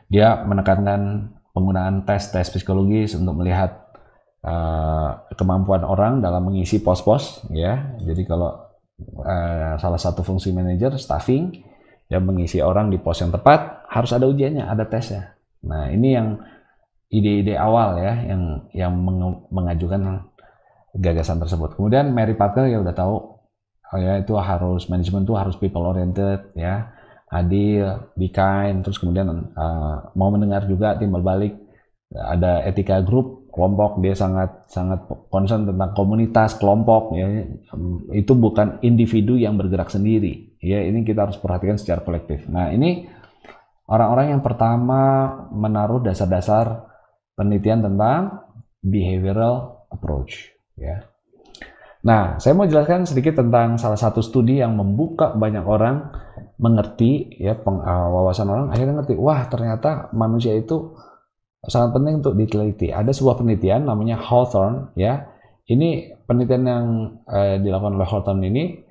Dia menekankan penggunaan tes psikologis untuk melihat kemampuan orang dalam mengisi pos-pos ya. Jadi kalau salah satu fungsi manajer staffing ya, mengisi orang di pos yang tepat, harus ada ujiannya, ada tesnya. Nah, ini yang ide-ide awal ya yang mengajukan gagasan tersebut. Kemudian Mary Parker ya udah tahu ya, itu harus manajemen tuh harus people oriented ya, adil, be kind, terus kemudian mau mendengar juga, timbal balik, ada etika grup kelompok, dia sangat concern tentang komunitas kelompok ya. Itu bukan individu yang bergerak sendiri ya, ini kita harus perhatikan secara kolektif. Nah, ini orang-orang yang pertama menaruh dasar-dasar penelitian tentang behavioral approach ya. Nah, saya mau jelaskan sedikit tentang salah satu studi yang membuka banyak orang mengerti ya, wawasan orang akhirnya ngerti, wah ternyata manusia itu sangat penting untuk diteliti. Ada sebuah penelitian namanya Hawthorne ya. Ini penelitian yang dilakukan oleh Hawthorne ini,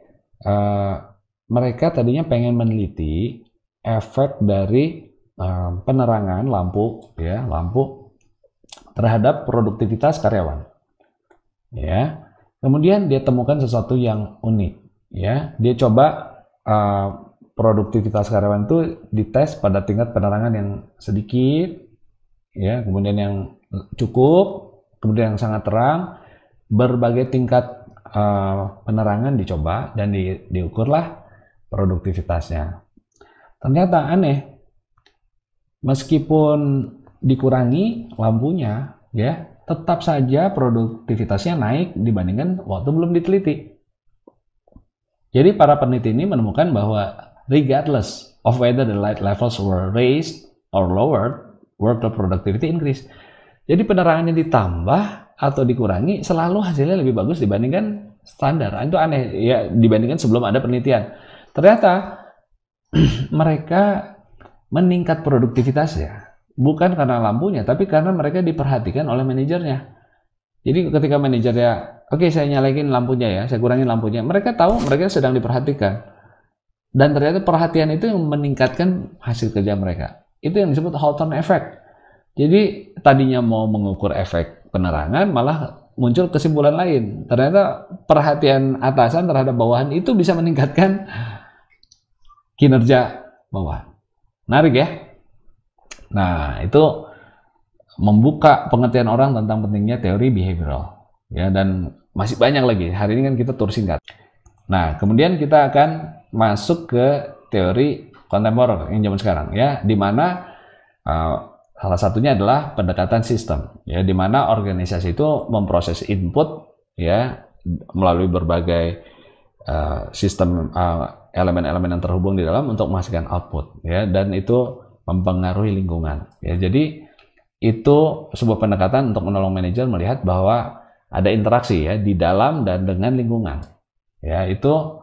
mereka tadinya pengen meneliti efek dari penerangan lampu terhadap produktivitas karyawan. Ya. Kemudian dia temukan sesuatu yang unik ya. Dia coba produktivitas karyawan itu dites pada tingkat penerangan yang sedikit ya, kemudian yang cukup, kemudian yang sangat terang, berbagai tingkat penerangan dicoba dan diukurlah produktivitasnya. Ternyata aneh, meskipun dikurangi lampunya ya, tetap saja produktivitasnya naik dibandingkan waktu belum diteliti. Jadi para peneliti ini menemukan bahwa regardless of whether the light levels were raised or lowered, worker productivity increase. Jadi penerangannya ditambah atau dikurangi, selalu hasilnya lebih bagus dibandingkan standar. Itu aneh ya dibandingkan sebelum ada penelitian. Ternyata mereka meningkat produktivitasnya bukan karena lampunya, tapi karena mereka diperhatikan oleh manajernya. Jadi ketika manajernya, oke, saya nyalain lampunya ya, saya kurangin lampunya, mereka tahu mereka sedang diperhatikan. Dan ternyata perhatian itu yang meningkatkan hasil kerja mereka. Itu yang disebut Hawthorne Effect. Jadi tadinya mau mengukur efek penerangan, malah muncul kesimpulan lain. Ternyata perhatian atasan terhadap bawahan itu bisa meningkatkan kinerja bawahan. Menarik ya? Nah, itu membuka pengertian orang tentang pentingnya teori behavioral. Ya, dan masih banyak lagi. Hari ini kan kita tur singkat. Nah, kemudian kita akan masuk ke teori kontemporer yang zaman sekarang, ya, di mana salah satunya adalah pendekatan sistem, ya, di mana organisasi itu memproses input, ya, melalui berbagai sistem elemen-elemen yang terhubung di dalam untuk menghasilkan output, ya, dan itu mempengaruhi lingkungan, ya. Jadi itu sebuah pendekatan untuk menolong manajer melihat bahwa ada interaksi, ya, di dalam dan dengan lingkungan, ya. Itu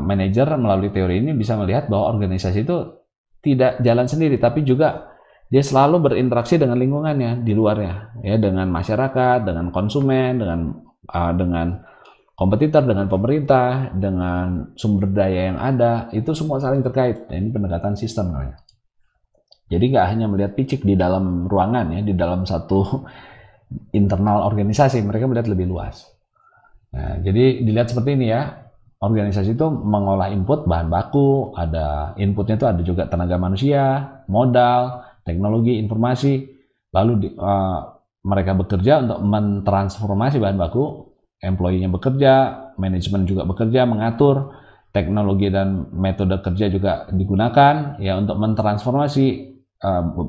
manajer melalui teori ini bisa melihat bahwa organisasi itu tidak jalan sendiri, tapi juga dia selalu berinteraksi dengan lingkungannya di luarnya, ya, dengan masyarakat, dengan konsumen, dengan kompetitor, dengan pemerintah, dengan sumber daya yang ada, itu semua saling terkait. Ini pendekatan sistem namanya. Jadi nggak hanya melihat picik di dalam ruangan, ya, di dalam satu internal organisasi, mereka melihat lebih luas. Nah, jadi dilihat seperti ini ya, organisasi itu mengolah input bahan baku, ada inputnya itu ada juga tenaga manusia, modal, teknologi, informasi, lalu mereka bekerja untuk mentransformasi bahan baku, employee-nya bekerja, manajemen juga bekerja, mengatur, teknologi dan metode kerja juga digunakan, ya, untuk mentransformasi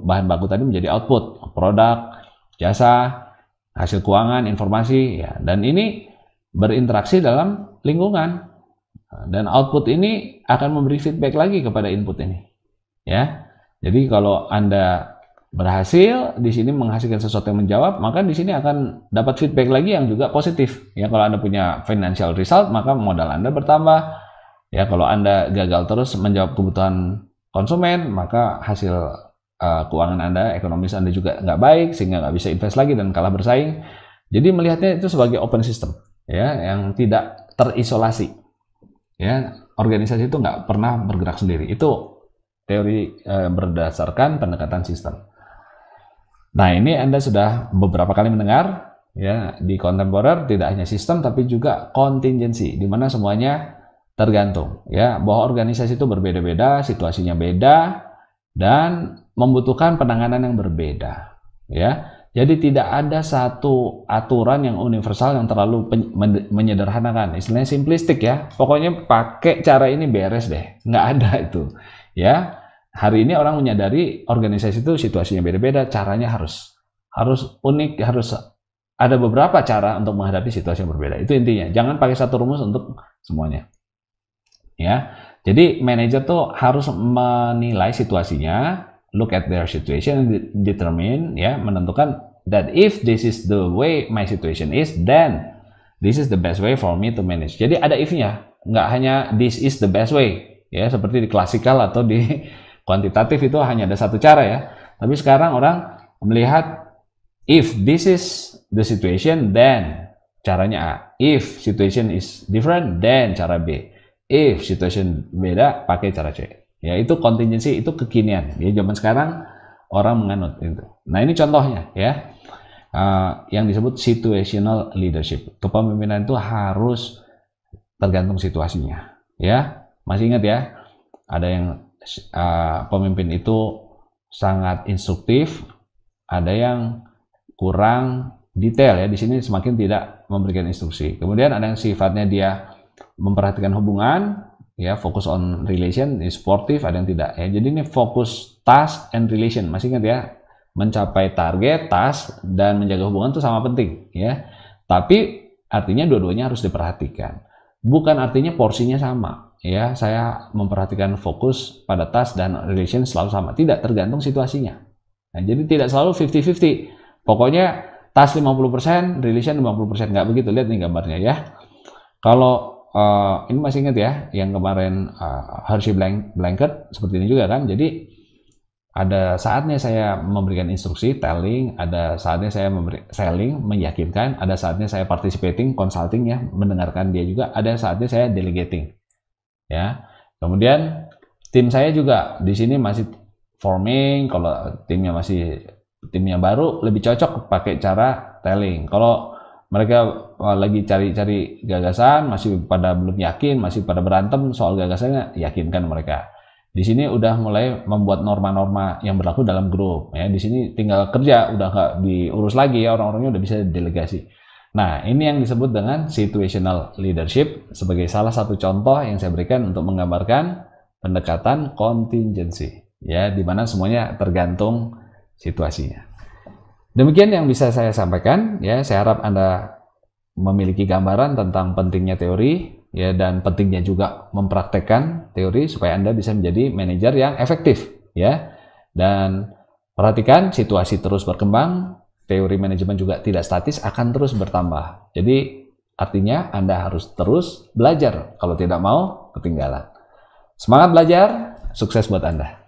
bahan baku tadi menjadi output, produk, jasa, hasil keuangan, informasi, ya, dan ini berinteraksi dalam lingkungan, dan output ini akan memberi feedback lagi kepada input ini, ya. Jadi kalau Anda berhasil di sini menghasilkan sesuatu yang menjawab, maka di sini akan dapat feedback lagi yang juga positif. Ya, kalau Anda punya financial result, maka modal Anda bertambah. Ya, kalau Anda gagal terus menjawab kebutuhan konsumen, maka hasil keuangan Anda, ekonomis Anda juga nggak baik, sehingga nggak bisa invest lagi dan kalah bersaing. Jadi melihatnya itu sebagai open system, ya, yang tidak terisolasi. Ya, organisasi itu nggak pernah bergerak sendiri. Itu teori berdasarkan pendekatan sistem. Nah, ini Anda sudah beberapa kali mendengar, ya, di kontemporer tidak hanya sistem tapi juga kontingensi, di mana semuanya tergantung, ya, bahwa organisasi itu berbeda-beda, situasinya beda, dan membutuhkan penanganan yang berbeda, ya. Jadi tidak ada satu aturan yang universal yang terlalu menyederhanakan, istilahnya simplistik, ya. Pokoknya pakai cara ini beres deh, nggak ada itu, ya. Hari ini orang menyadari organisasi itu situasinya beda-beda, caranya harus unik, harus ada beberapa cara untuk menghadapi situasi yang berbeda. Itu intinya, jangan pakai satu rumus untuk semuanya, ya. Jadi manajer tuh harus menilai situasinya, look at their situation, determine, ya, menentukan that if this is the way my situation is, then this is the best way for me to manage. Jadi ada if-nya, nggak hanya this is the best way, ya, seperti di klasikal atau di kuantitatif itu hanya ada satu cara, ya. Tapi sekarang orang melihat if this is the situation, then caranya A. If situation is different, then cara B. If situation beda, pakai cara C. Ya, itu kontingensi, itu kekinian. Ya, zaman sekarang orang menganut itu. Nah, ini contohnya, ya. Yang disebut situational leadership. Kepemimpinan itu harus tergantung situasinya, ya. Masih ingat, ya? Ada yang pemimpin itu sangat instruktif, ada yang kurang detail, ya. Di sini semakin tidak memberikan instruksi. Kemudian ada yang sifatnya dia memperhatikan hubungan, ya, fokus on relation, sportif, ada yang tidak, ya. Jadi ini fokus task and relation, masih ingat, ya, mencapai target, task, dan menjaga hubungan itu sama penting, ya. Tapi artinya dua-duanya harus diperhatikan, bukan artinya porsinya sama, ya. Saya memperhatikan fokus pada task dan relation selalu sama, tidak, tergantung situasinya. Nah, jadi tidak selalu 50-50, pokoknya task 50%, relation 50%, nggak begitu. Lihat nih gambarnya, ya. Kalau ini masih ingat ya, yang kemarin Hershey Blanket seperti ini juga kan. Jadi ada saatnya saya memberikan instruksi, telling, ada saatnya saya memberi selling, meyakinkan, ada saatnya saya participating, consulting ya, mendengarkan dia juga, ada saatnya saya delegating. Ya. Kemudian tim saya juga di sini masih forming, kalau timnya baru lebih cocok pakai cara telling. Kalau mereka lagi cari-cari gagasan, masih pada belum yakin, masih pada berantem soal gagasannya, yakinkan mereka. Di sini udah mulai membuat norma-norma yang berlaku dalam grup. Ya, di sini tinggal kerja, udah nggak diurus lagi ya, orang-orangnya udah bisa delegasi. Nah, ini yang disebut dengan situational leadership sebagai salah satu contoh yang saya berikan untuk menggambarkan pendekatan contingency. Ya, di mana semuanya tergantung situasinya. Demikian yang bisa saya sampaikan. Ya, saya harap Anda memiliki gambaran tentang pentingnya teori. Ya, dan pentingnya juga mempraktekkan teori supaya Anda bisa menjadi manajer yang efektif, ya. Dan perhatikan situasi terus berkembang, teori manajemen juga tidak statis, akan terus bertambah. Jadi artinya Anda harus terus belajar kalau tidak mau ketinggalan. Semangat belajar, sukses buat Anda.